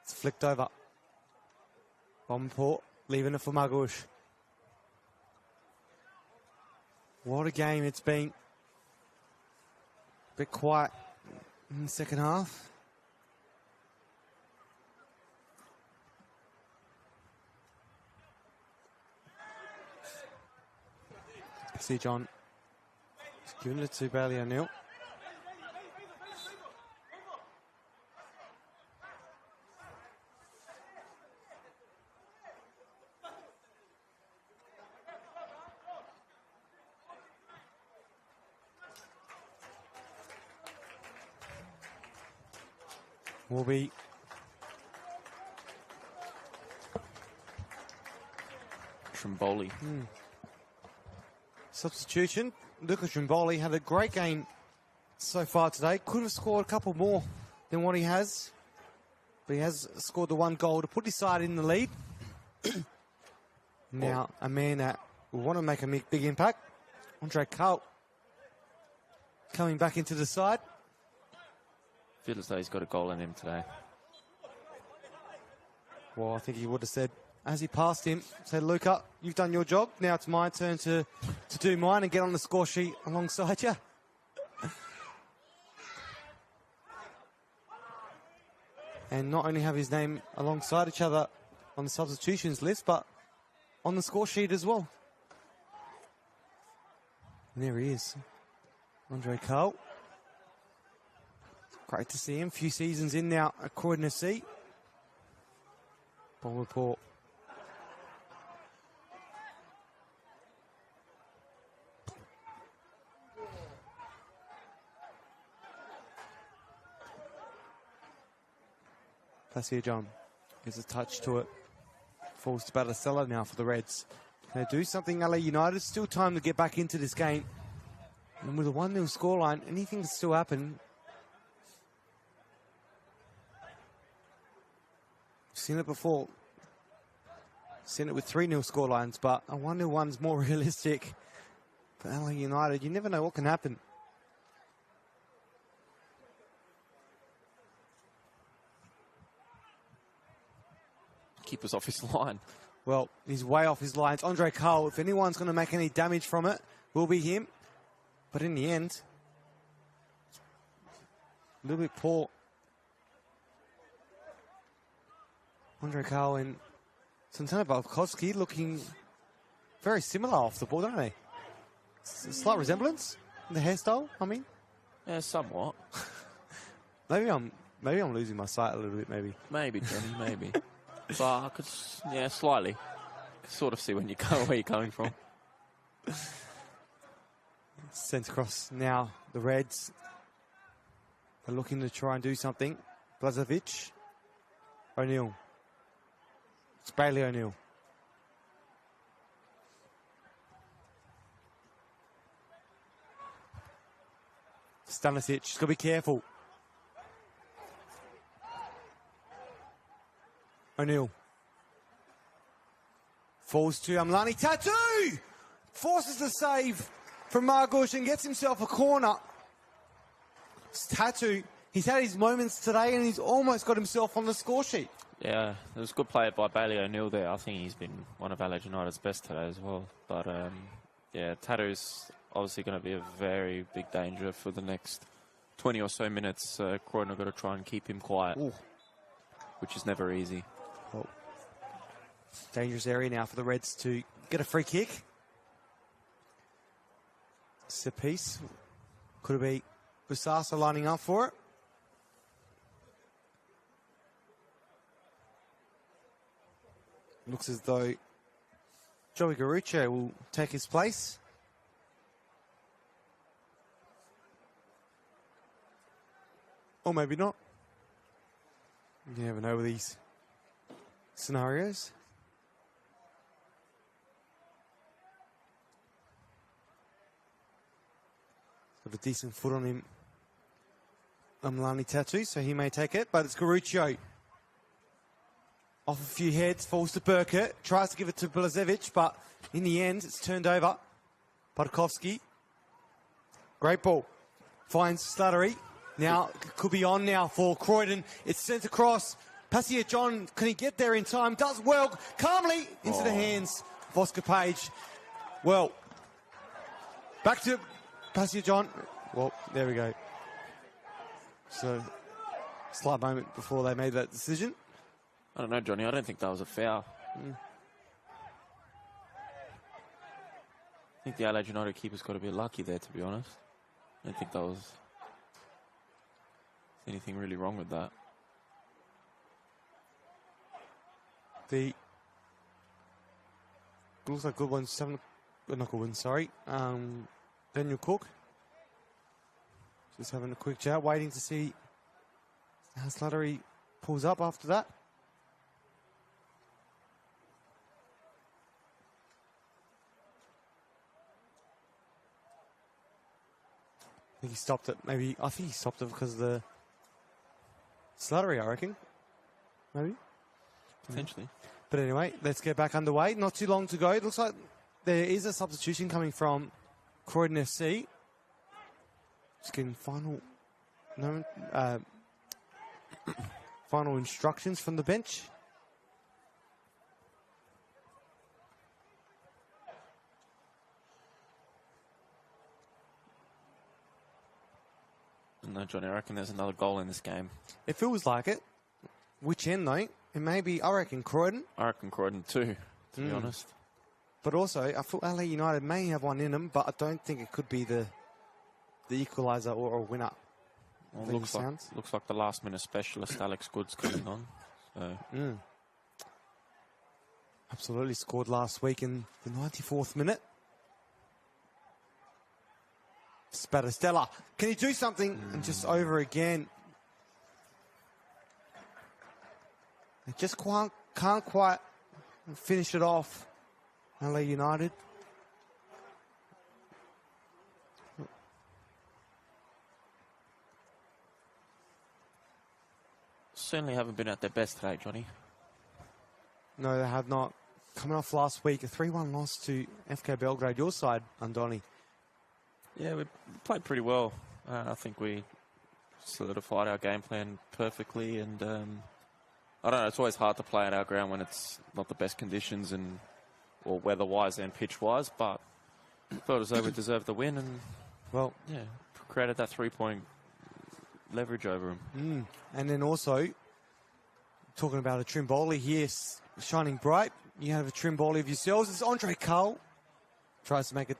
It's flicked over. Bombport leaving it for Margush. What a game it's been. A bit quiet in the second half. See John. He's giving it to Bailey O'Neill. Will be Trimboli. Substitution. Lucas Trimboli had a great game so far today. Could have scored a couple more than what he has. But he has scored the one goal to put his side in the lead. Now, a man that will want to make a big impact. Andre Carl coming back into the side. Feels as though he's got a goal in him today. Well, I think he would have said, as he passed him, said, Luca, you've done your job. Now it's my turn to do mine and get on the score sheet alongside you. And not only have his name alongside each other on the substitutions list, but on the score sheet as well. And there he is, Andre Carl. Great to see him. A few seasons in now at Croydon FC. Ball report. Placia John gives a touch to it. Falls to Battistella now for the Reds. Can they do something, LA United? Still time to get back into this game. And with a 1-0 scoreline, anything can still happen. Seen it before. Seen it with 3-0 scorelines, but a 1-0 one's more realistic. For LA United, you never know what can happen. Keeper's off his line. Well, he's way off his lines. Andre Carl, if anyone's going to make any damage from it, will be him. But in the end, a little bit poor. Andre Carl and Santana Balkowski looking very similar off the ball, don't they? A slight resemblance in the hairstyle, I mean. Yeah, somewhat. maybe I'm losing my sight a little bit, maybe. Maybe, Johnny, maybe. But I could, yeah, slightly. Sort of see where you're coming from. Sent across now, the Reds are looking to try and do something. Blazovic. O'Neill. It's Bailey O'Neill. Stanisic, just got to be careful. O'Neill. Falls to Amlani. Tattoo! Forces the save from Margush and gets himself a corner. It's Tattoo. He's had his moments today and he's almost got himself on the score sheet. Yeah, it was a good play by Bailey O'Neill there. I think he's been one of Adelaide United's best today as well. But, yeah, Tattoo's obviously going to be a very big danger for the next 20 or so minutes. Croydon have got to try and keep him quiet, which is never easy. Well, dangerous area now for the Reds to get a free kick. It's a piece. Could it be Busasa lining up for it? Looks as though Joey Garuccio will take his place. Or maybe not. You never know with these scenarios. Got a decent foot on him. Amlani Tattoo, so he may take it, but it's Garuccio. Off a few heads, falls to Burkett, tries to give it to Blazevic, but in the end, it's turned over. Budkovski. Great ball. Finds Slattery. Now, could be on now for Croydon. It's sent across. Passia John, can he get there in time? Does well, calmly into the hands of Oscar Page. Well, back to Passia John. Well, there we go. So, slight moment before they made that decision. I don't know, Johnny. I don't think that was a foul. I think the Adelaide United keeper's got to be lucky there, to be honest. I don't think that was anything really wrong with that. The looks like good ones. Not good ones. Sorry. Daniel Cook. Just having a quick chat, waiting to see how Slattery pulls up after that. I think he stopped it. I think he stopped it because of the Slattery, I reckon. Maybe. Potentially. But anyway, let's get back underway. Not too long to go. It looks like there is a substitution coming from Croydon FC. Just getting final instructions from the bench. No, Johnny, I reckon there's another goal in this game. It feels like it. Which end, though? It may be, I reckon, Croydon. I reckon Croydon too, to be honest. But also, I thought LA United may have one in them, but I don't think it could be the equaliser or a winner. Well, looks like the last-minute specialist, Alex Good's coming on. So. Absolutely scored last week in the 94th minute. Spadastella. Can he do something? And just over again. They just can't quite finish it off. LA United. Certainly haven't been at their best today, Johnny. No, they have not. Coming off last week, a 3-1 loss to FK Belgrade. Your side, Andoni. Yeah, we played pretty well. I think we solidified our game plan perfectly, and I don't know, it's always hard to play at our ground when it's not the best conditions or weather-wise and pitch-wise, but I thought as though we deserved the win and, well, yeah, created that 3-point leverage over them. And then also, talking about a Trimboli here, shining bright. You have a Trimboli of yourselves. It's Andre Carl. Tries to make a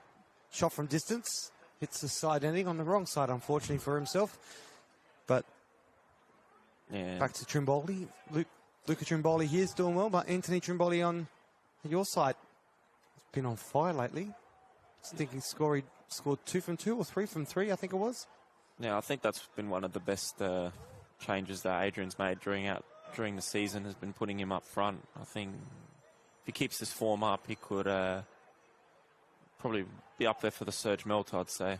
shot from distance. Hits the side ending on the wrong side, unfortunately, for himself. But back to Trimboli. Luca Trimboli here is doing well, but Anthony Trimboli on your side has been on fire lately. I think he scored 2 from 2 or 3 from 3, I think it was. Yeah, I think that's been one of the best changes that Adrian's made during the season, has been putting him up front. I think if he keeps this form up, he could probably be up there for the Serge Melt, I'd say.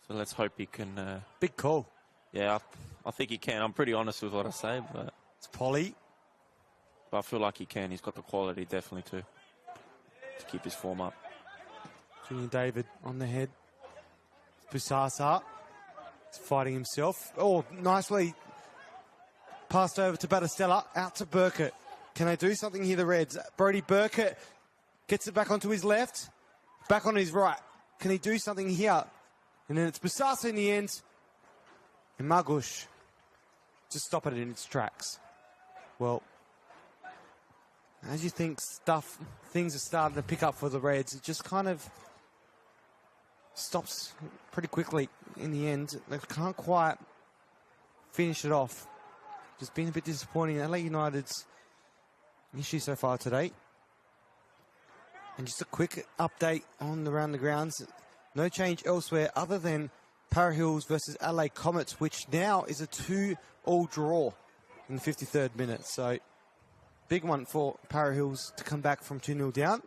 So let's hope he can... Big call. Yeah, I think he can. I'm pretty honest with what I say, but... It's Polly. But I feel like he can. He's got the quality, definitely, to keep his form up. Junior David on the head. Busasa. He's fighting himself. Oh, nicely passed over to Battistella. Out to Burkett. Can they do something here, the Reds? Brody Burkett gets it back onto his left. Back on his right. Can he do something here? And then it's Busasa in the end. And Magush just stop it in its tracks. Well, as you think things are starting to pick up for the Reds, it just kind of stops pretty quickly in the end. They can't quite finish it off. Just been a bit disappointing. LA United's issue so far today. And just a quick update on around the grounds. No change elsewhere other than Para Hills versus LA Comets, which now is a 2-all draw in the 53rd minute. So big one for Para Hills to come back from 2-0 down.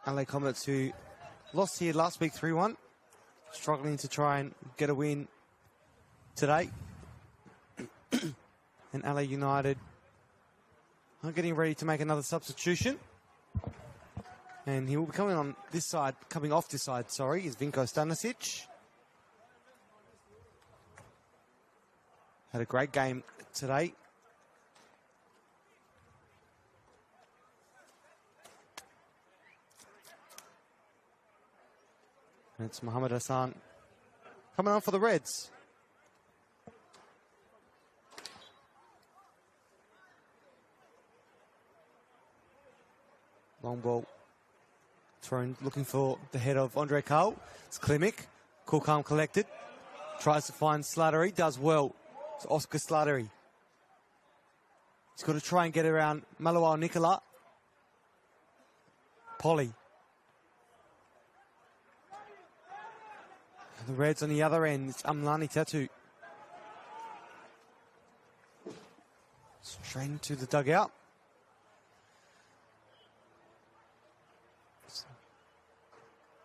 LA Comets, who lost here last week 3-1, struggling to try and get a win today. And LA United are getting ready to make another substitution. And he will be coming off this side, is Vinko Stanisic. Had a great game today. And it's Mohamed Hassan coming on for the Reds. Long ball thrown, looking for the head of Andre Carl. It's Klimek. Cool, calm, collected. Tries to find Slattery. Does well. It's Oscar Slattery. He's got to try and get around Malual Nicola. Polly. And the Reds on the other end. It's Amlani Tatu. Straight into the dugout.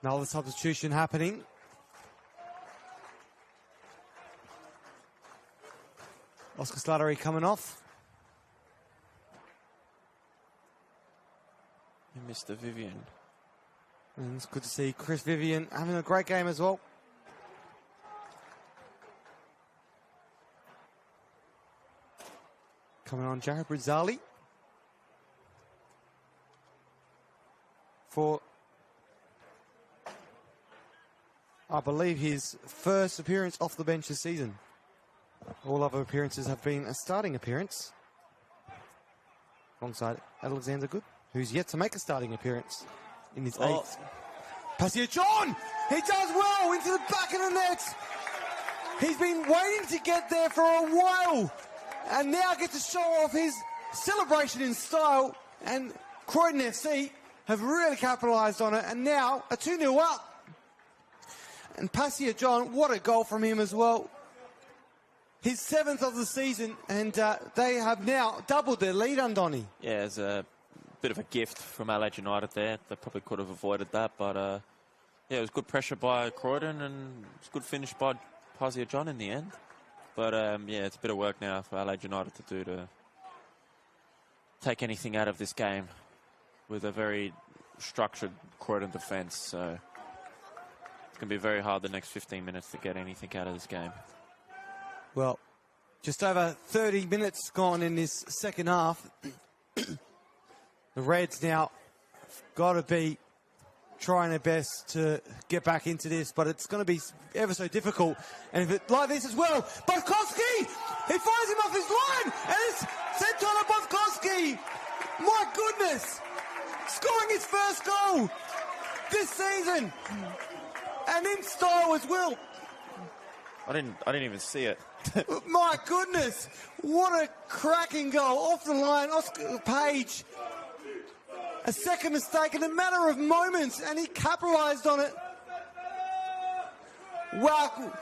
Another substitution happening. Oscar Slattery coming off. And Mr. Vivian. And it's good to see Chris Vivian having a great game as well. Coming on, Jared Brizali. For, I believe, his first appearance off the bench this season. All other appearances have been a starting appearance. Alongside Alexander Good, who's yet to make a starting appearance in his 8th. Pass here, John! He does well into the back of the net. He's been waiting to get there for a while. And now gets to show off his celebration in style. And Croydon FC have really capitalised on it. And now a 2-0 up. And Passia John, what a goal from him as well. His 7th of the season, and they have now doubled their lead, Andoni. Yeah, it's a bit of a gift from Adelaide United there. They probably could have avoided that, but yeah, it was good pressure by Croydon, and it was good finish by Passia John in the end. But yeah, it's a bit of work now for Adelaide United to do to take anything out of this game with a very structured Croydon defence. So it's going to be very hard the next 15 minutes to get anything out of this game. Well, just over 30 minutes gone in this second half. The Reds now got to be trying their best to get back into this, but it's going to be ever so difficult. And if it like this as well, Boskovsky! He fires him off his line, and it's Santana Boskovsky! My goodness! Scoring his first goal this season! And in style as well. I didn't even see it. My goodness, what a cracking goal off the line. Oscar Page A second mistake in a matter of moments, and he capitalised on it. Wow,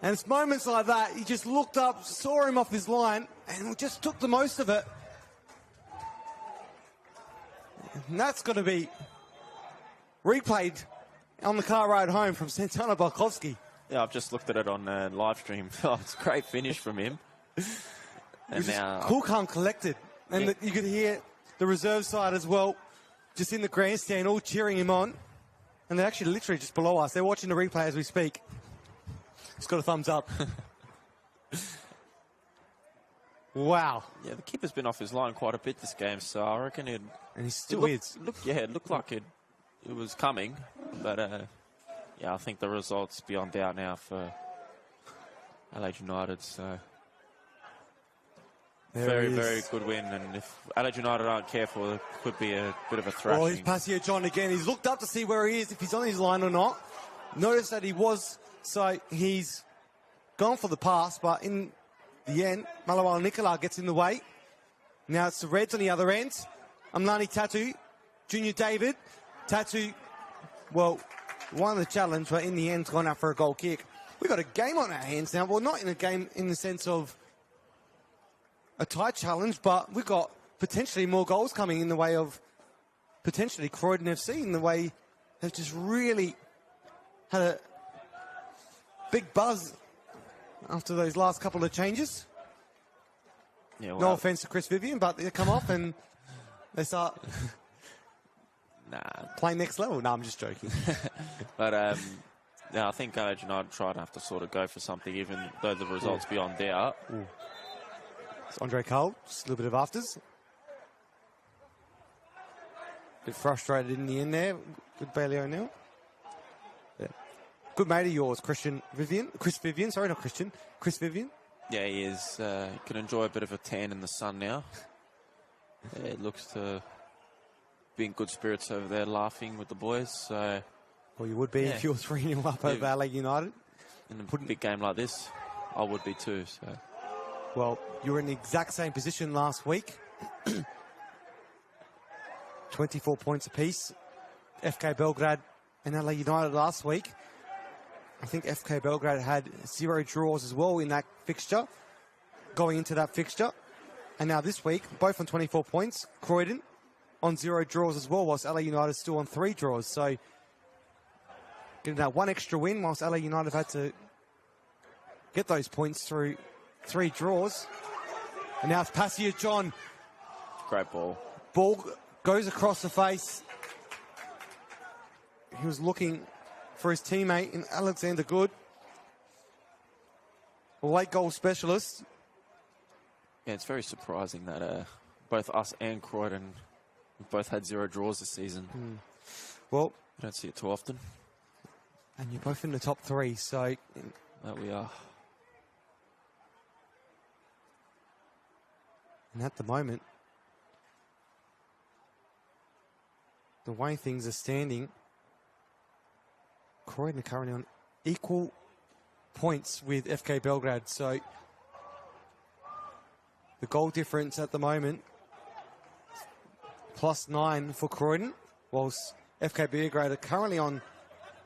And it's moments like that, he just looked up, saw him off his line, and just took the most of it. And that's going to be replayed on the car ride home from Santana Barkovsky. Yeah, I've just looked at it on live stream. Oh, it's a great finish from him. And now, cool, calm, collected. And you could hear the reserve side as well, just in the grandstand, all cheering him on. And they're actually literally just below us. They're watching the replay as we speak. It's got a thumbs up. Wow. Yeah, the keeper's been off his line quite a bit this game, so I reckon it... And he still is. It looked like it was coming, but yeah, I think the result's beyond doubt now for Adelaide United, so... Very good win, and if Adelaide United aren't careful, it could be a bit of a thrashing. Oh, he's Pasio John again. He's looked up to see where he is, if he's on his line or not. Notice that he was, so he's gone for the pass, but in the end, Malawala Nicola gets in the way. Now it's the Reds on the other end. Amlani Tatu, Junior David. Tatu, well, won the challenge, but in the end, gone out for a goal kick. We've got a game on our hands now. Well, not in a game in the sense of a tight challenge, but we've got potentially more goals coming in the way of potentially Croydon FC, in the way they've just really had a big buzz after those last couple of changes. Yeah, well, no offence to Chris Vivian, but they come off and they start playing next level. No, I'm just joking. But yeah, I think Adelaide United tried to have to sort of go for something, even though the results beyond doubt. It's Andre Cole, just a little bit of afters. Bit frustrated in the end there. Good Bailey O'Neill. Yeah. Good mate of yours, Chris Vivian. Sorry, not Christian. Chris Vivian. Yeah, he is. Can enjoy a bit of a tan in the sun now. Yeah, it looks to be in good spirits over there, laughing with the boys. So, well, you would be if you were 3-0 up over Adelaide United. In a big game like this, I would be too. So. Well, you were in the exact same position last week. 24 points apiece. FK Belgrade and Adelaide United last week. I think FK Belgrade had 0 draws as well in that fixture, going into that fixture. And now this week, both on 24 points. Croydon on 0 draws as well, whilst Adelaide United still on 3 draws. So, getting that one extra win, whilst Adelaide United have had to get those points through 3 draws. And now it's Pasio John. Great ball. Ball goes across the face. He was looking for his teammate in Alexander Good, a late goal specialist. Yeah, it's very surprising that both us and Croydon both had 0 draws this season. Well, I don't see it too often. And you're both in the top 3, so... That we are. And at the moment, the way things are standing, Croydon are currently on equal points with FK Belgrade. So the goal difference at the moment, +9 for Croydon, whilst FK Belgrade are currently on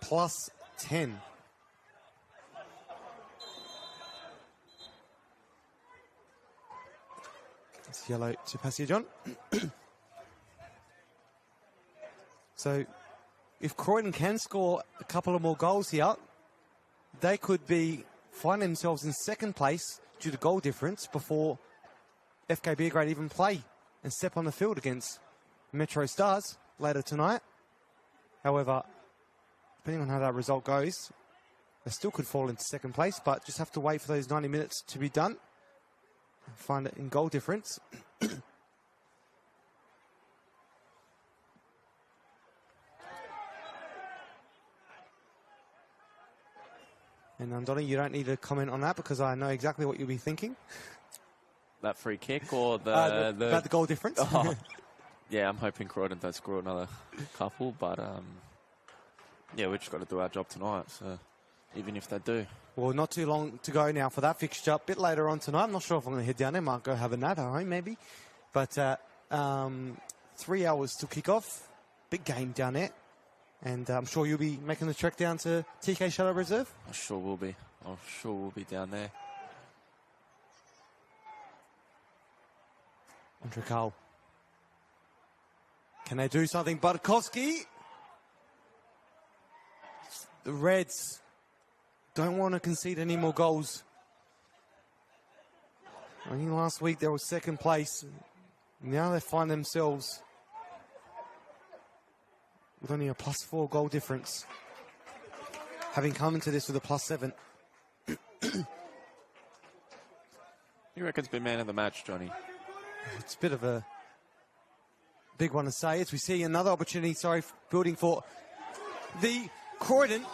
+10. It's yellow to Pasio John. So, if Croydon can score a couple of more goals here, they could be finding themselves in second place due to goal difference before FK Belgrade even play and step on the field against Metro Stars later tonight. However, depending on how that result goes, they still could fall into second place, but just have to wait for those 90 minutes to be done and find it in goal difference. And Andoni, you don't need to comment on that because I know exactly what you'll be thinking. That free kick or about the goal difference? Oh, yeah, I'm hoping Croydon don't score another couple, but yeah, we just got to do our job tonight. So even if they do. Well, not too long to go now for that fixture. A bit later on tonight. I'm not sure if I'm going to head down there. Might go have a nap at home, maybe. But 3 hours till kick-off. Big game down there. And I'm sure you'll be making the trek down to TK Shadow Reserve. I sure will be. I'm sure we'll be down there. Andre Cole. Can they do something? Budkowski. The Reds don't want to concede any more goals. I think last week they were second place. Now they find themselves with only a +4 goal difference, having come into this with a +7. You reckon's been man of the match, Johnny? It's a bit of a big one to say as we see another opportunity, building for the Croydon.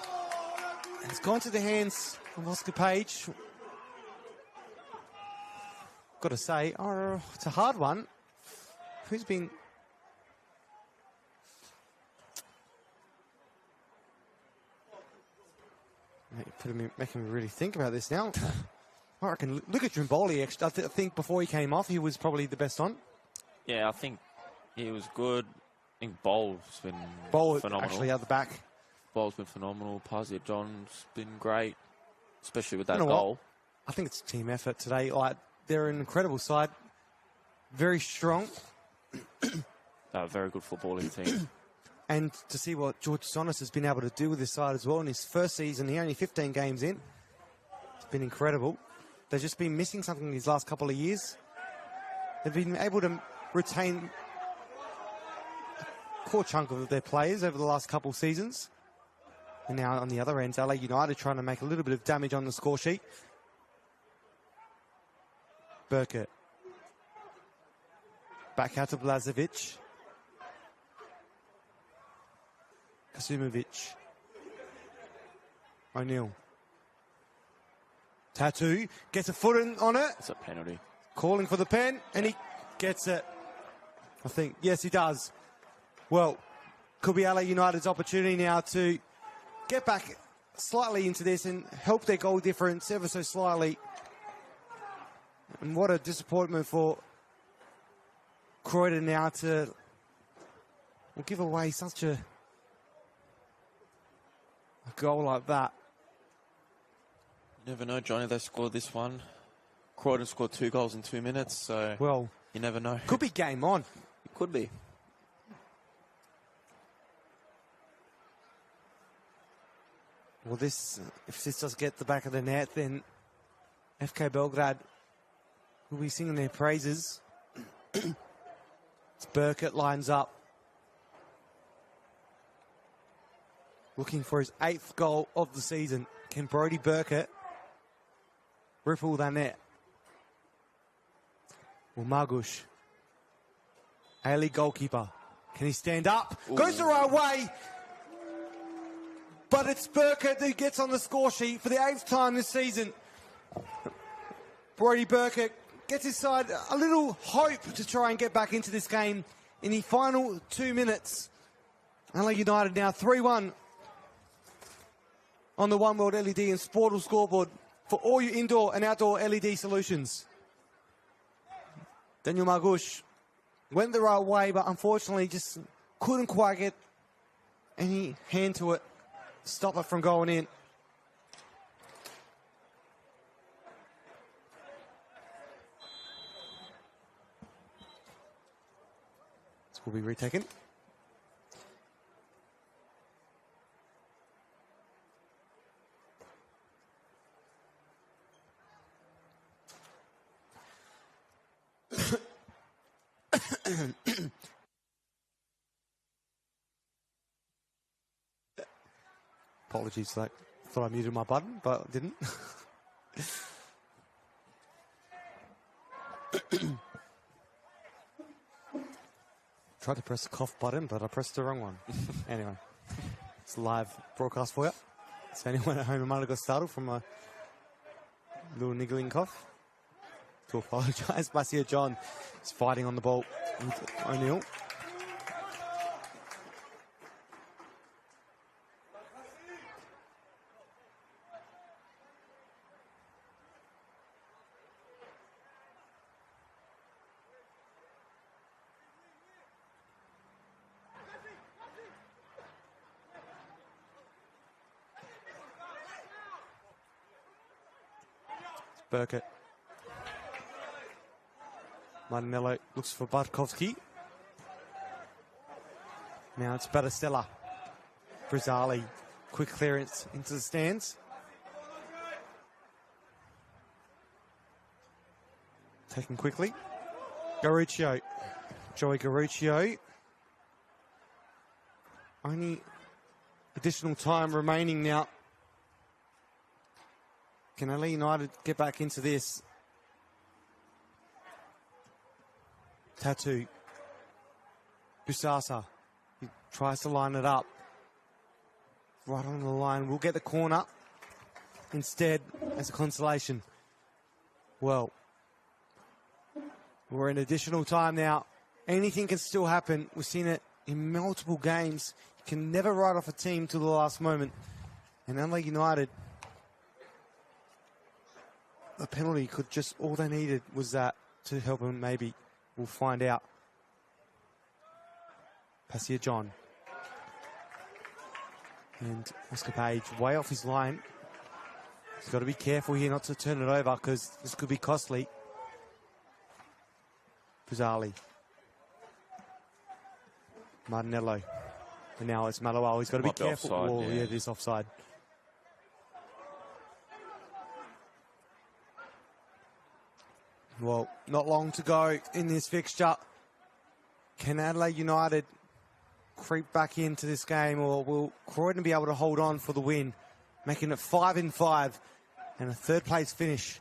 It's gone to the hands of Oscar Page. Got to say, it's a hard one. Who's been... Making me really think about this now. I reckon, look at Drimboli, actually. I think before he came off, he was probably the best on. Yeah, I think he was good. I think Bowl's been phenomenal. Actually out the back. Bowl's been phenomenal. Pazia John's been great, especially with that goal. I think it's a team effort today. Like, they're an incredible side. Very strong. A very good footballing team. And to see what George Sonis has been able to do with this side as well in his first season, he only 15 games in. It's been incredible. They've just been missing something these last couple of years. They've been able to retain a core chunk of their players over the last couple of seasons. And now on the other end, LA United trying to make a little bit of damage on the score sheet. Burkett. Back out to Blazovic. Kasumovic. O'Neill. Tattoo gets a foot on it. It's a penalty. Calling for the pen, and he gets it. I think, yes, he does. Well, could be LA United's opportunity now to get back slightly into this and help their goal difference ever so slightly. And what a disappointment for Croydon now to give away such a goal like that. You never know, Johnny. They scored this one. Croydon scored 2 goals in 2 minutes, so well, you never know. Could be game on. It could be. Well, if this does get the back of the net, then FK Belgrade will be singing their praises. Burkett lines up. Looking for his 8th goal of the season. Can Brody Burkett ripple that net? Well, Margush, A-League goalkeeper. Can he stand up? Ooh. Goes the right way. But it's Burkett who gets on the score sheet for the 8th time this season. Brody Burkett gets his side a little hope to try and get back into this game in the final 2 minutes. LA United now 3-1 on the One World LED and Sportal scoreboard for all your indoor and outdoor LED solutions. Daniel Margush went the right way, but unfortunately just couldn't quite get any hand to it. Stop it from going in. This will be retaken. Apologies, thought I muted my button, but didn't. Tried to press the cough button, but I pressed the wrong one. Anyway, it's a live broadcast for you. So anyone at home who might have got startled from a little niggling cough, to apologise. Basia John is fighting on the ball with O'Neill. Burkett. Martinello looks for Bartkowski. Now it's Battistella. Brizali, quick clearance into the stands. Taken quickly. Garuccio. Joey Garuccio. Only additional time remaining now. Can Adelaide United get back into this? Tattoo. Busasa. He tries to line it up. Right on the line. We'll get the corner instead as a consolation. Well, we're in additional time now. Anything can still happen. We've seen it in multiple games. You can never write off a team to the last moment. And Adelaide United, the penalty could just, all they needed was that to help them maybe. We'll find out. Passia John. And Oscar Page way off his line. He's got to be careful here not to turn it over because this could be costly. Brizali. Martinello. And now it's Malawal. He's got to be careful. Offside, yeah, it is offside. Well, not long to go in this fixture. Can Adelaide United creep back into this game, or will Croydon be able to hold on for the win, making it 5-5 and a third place finish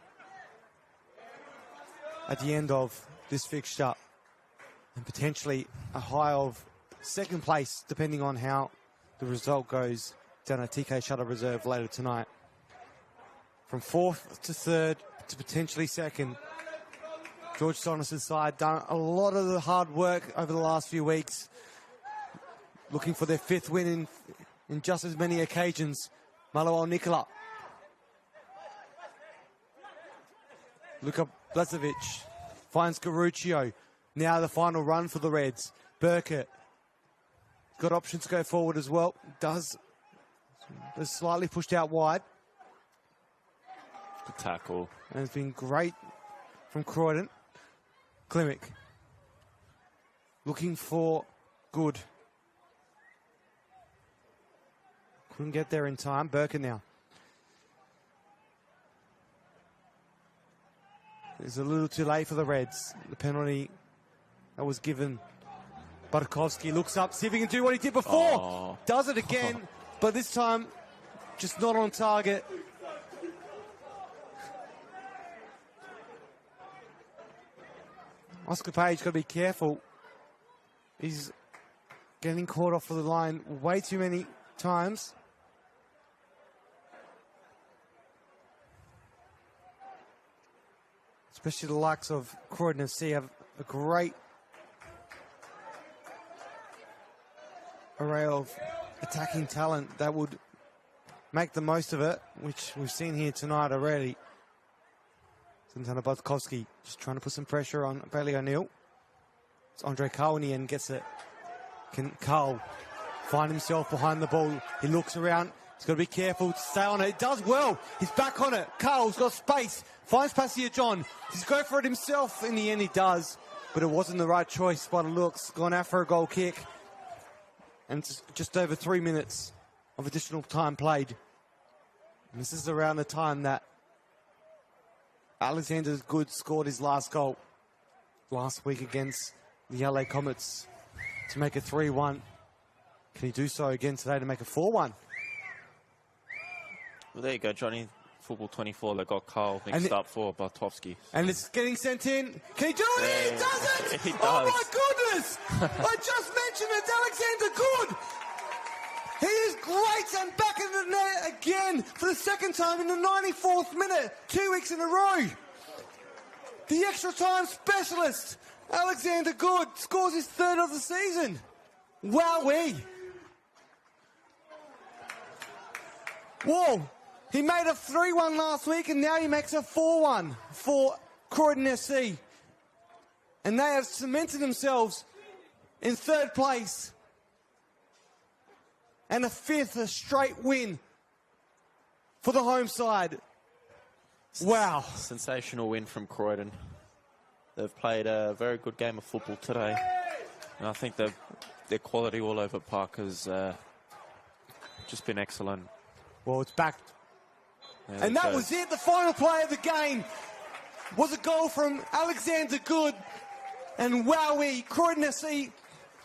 at the end of this fixture, and potentially a high of second place depending on how the result goes down at TK Shutter Reserve later tonight. From fourth to third to potentially second, George Sonos' side done a lot of the hard work over the last few weeks, looking for their fifth win in just as many occasions. Malawal Nicola. Luka Blazevic finds Garuccio. Now the final run for the Reds. Burkett got options to go forward as well. Is slightly pushed out wide. Good tackle. And it's been great from Croydon. Klimek looking for Good. Couldn't get there in time. Burkett now. It's a little too late for the Reds. The penalty that was given. Bartkowski looks up, see if he can do what he did before. Oh. Does it again, but this time just not on target. Oscar Page got to be careful. He's getting caught off of the line way too many times. Especially the likes of Croydon FC have a great array of attacking talent that would make the most of it, which we've seen here tonight already. Santana Bartkowski just trying to put some pressure on Bailey O'Neill. It's Andre Carwini and gets it. Can Carl find himself behind the ball? He looks around. He's got to be careful to stay on it. He does well. He's back on it. Carl's got space. Finds Passia John. He's going for it himself. In the end, he does. But it wasn't the right choice by the looks. Gone out for a goal kick. And it's just over 3 minutes of additional time played. And this is around the time that Alexander Good scored his last goal last week against the LA Comets to make it 3-1. Can he do so again today to make it 4-1? Well, there you go, Johnny. Football 24, they got Carl mixed up for Bartkowski. And it's getting sent in. Can he do it? Yeah, He does it! he does. Oh my goodness! I just mentioned it's Alexander Good! He is great and back in the net again for the second time in the 94th minute, 2 weeks in a row. The extra time specialist, Alexander Good, scores his third of the season. Wowee. Whoa. He made a 3-1 last week and now he makes a 4-1 for Croydon FC. And they have cemented themselves in third place. And a straight win for the home side. Wow. Sensational win from Croydon. They've played a very good game of football today. And I think their quality all over the park has just been excellent. Well, it's back. There And that was it. The final play of the game was a goal from Alexander Good. And wowee, Croydon FC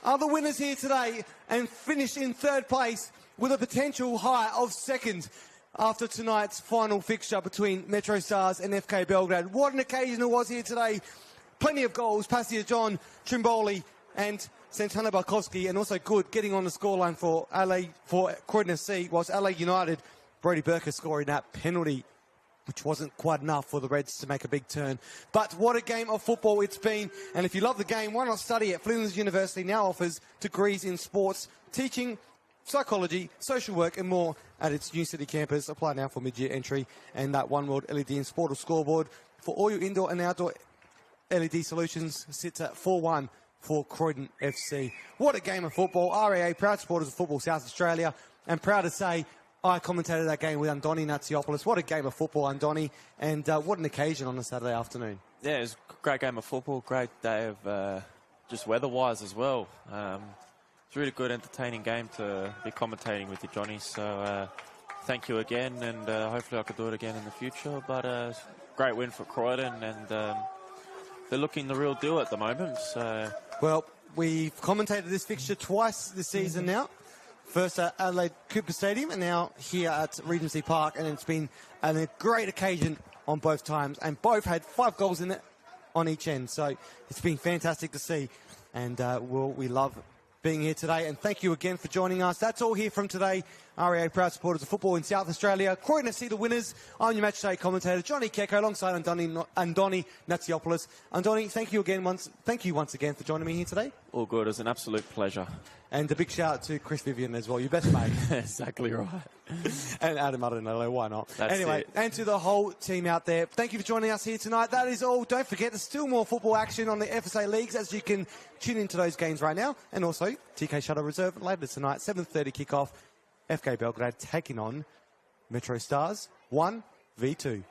are the winners here today and finished in third place with a potential high of second after tonight's final fixture between Metro Stars and FK Belgrade. What an occasion it was here today. Plenty of goals. Passia John, Trimboli and Santana Barkowski, and also Good getting on the scoreline for Croydon FC, whilst LA United, Brody Burker scoring that penalty, which wasn't quite enough for the Reds to make a big turn. But what a game of football it's been. And if you love the game, why not study it? Flinders University now offers degrees in sports, teaching, psychology, social work and more at its New City campus. Apply now for mid-year entry. And that One World LED and Sportal scoreboard for all your indoor and outdoor LED solutions sits at 4-1 for Croydon FC. What a game of football. RAA, proud supporters of Football South Australia, and proud to say I commentated that game with Andoni Natsiopoulos. What a game of football, Andoni, and what an occasion on a Saturday afternoon. Yeah, it was a great game of football, great day of just weather-wise as well. It's a really good, entertaining game to be commentating with you, Johnny. So thank you again, and hopefully I could do it again in the future. But great win for Croydon, and they're looking the real deal at the moment. So well, we've commentated this fixture twice this season now. First at Adelaide Cooper Stadium and now here at Regency Park, and it's been a great occasion on both times, and both had 5 goals in it on each end. So it's been fantastic to see, and we love being here today, and thank you again for joining us. That's all here from today. RAA, proud supporters of football in South Australia. Croydon FC the winners. I'm your matchday commentator, Johnny Kecko, alongside Andoni Natsiopoulos. Andoni, thank you once again for joining me here today. all good. It was an absolute pleasure. And a big shout out to Chris Vivian as well, your best mate. Exactly right. And Adam Adelaide, why not? That's anyway, it. And to the whole team out there, thank you for joining us here tonight. That is all. Don't forget, there's still more football action on the FSA leagues, as you can tune into those games right now. And also, TK Shuttle Reserve later tonight, 7:30 kickoff. FK Belgrade taking on Metro Stars 1v2.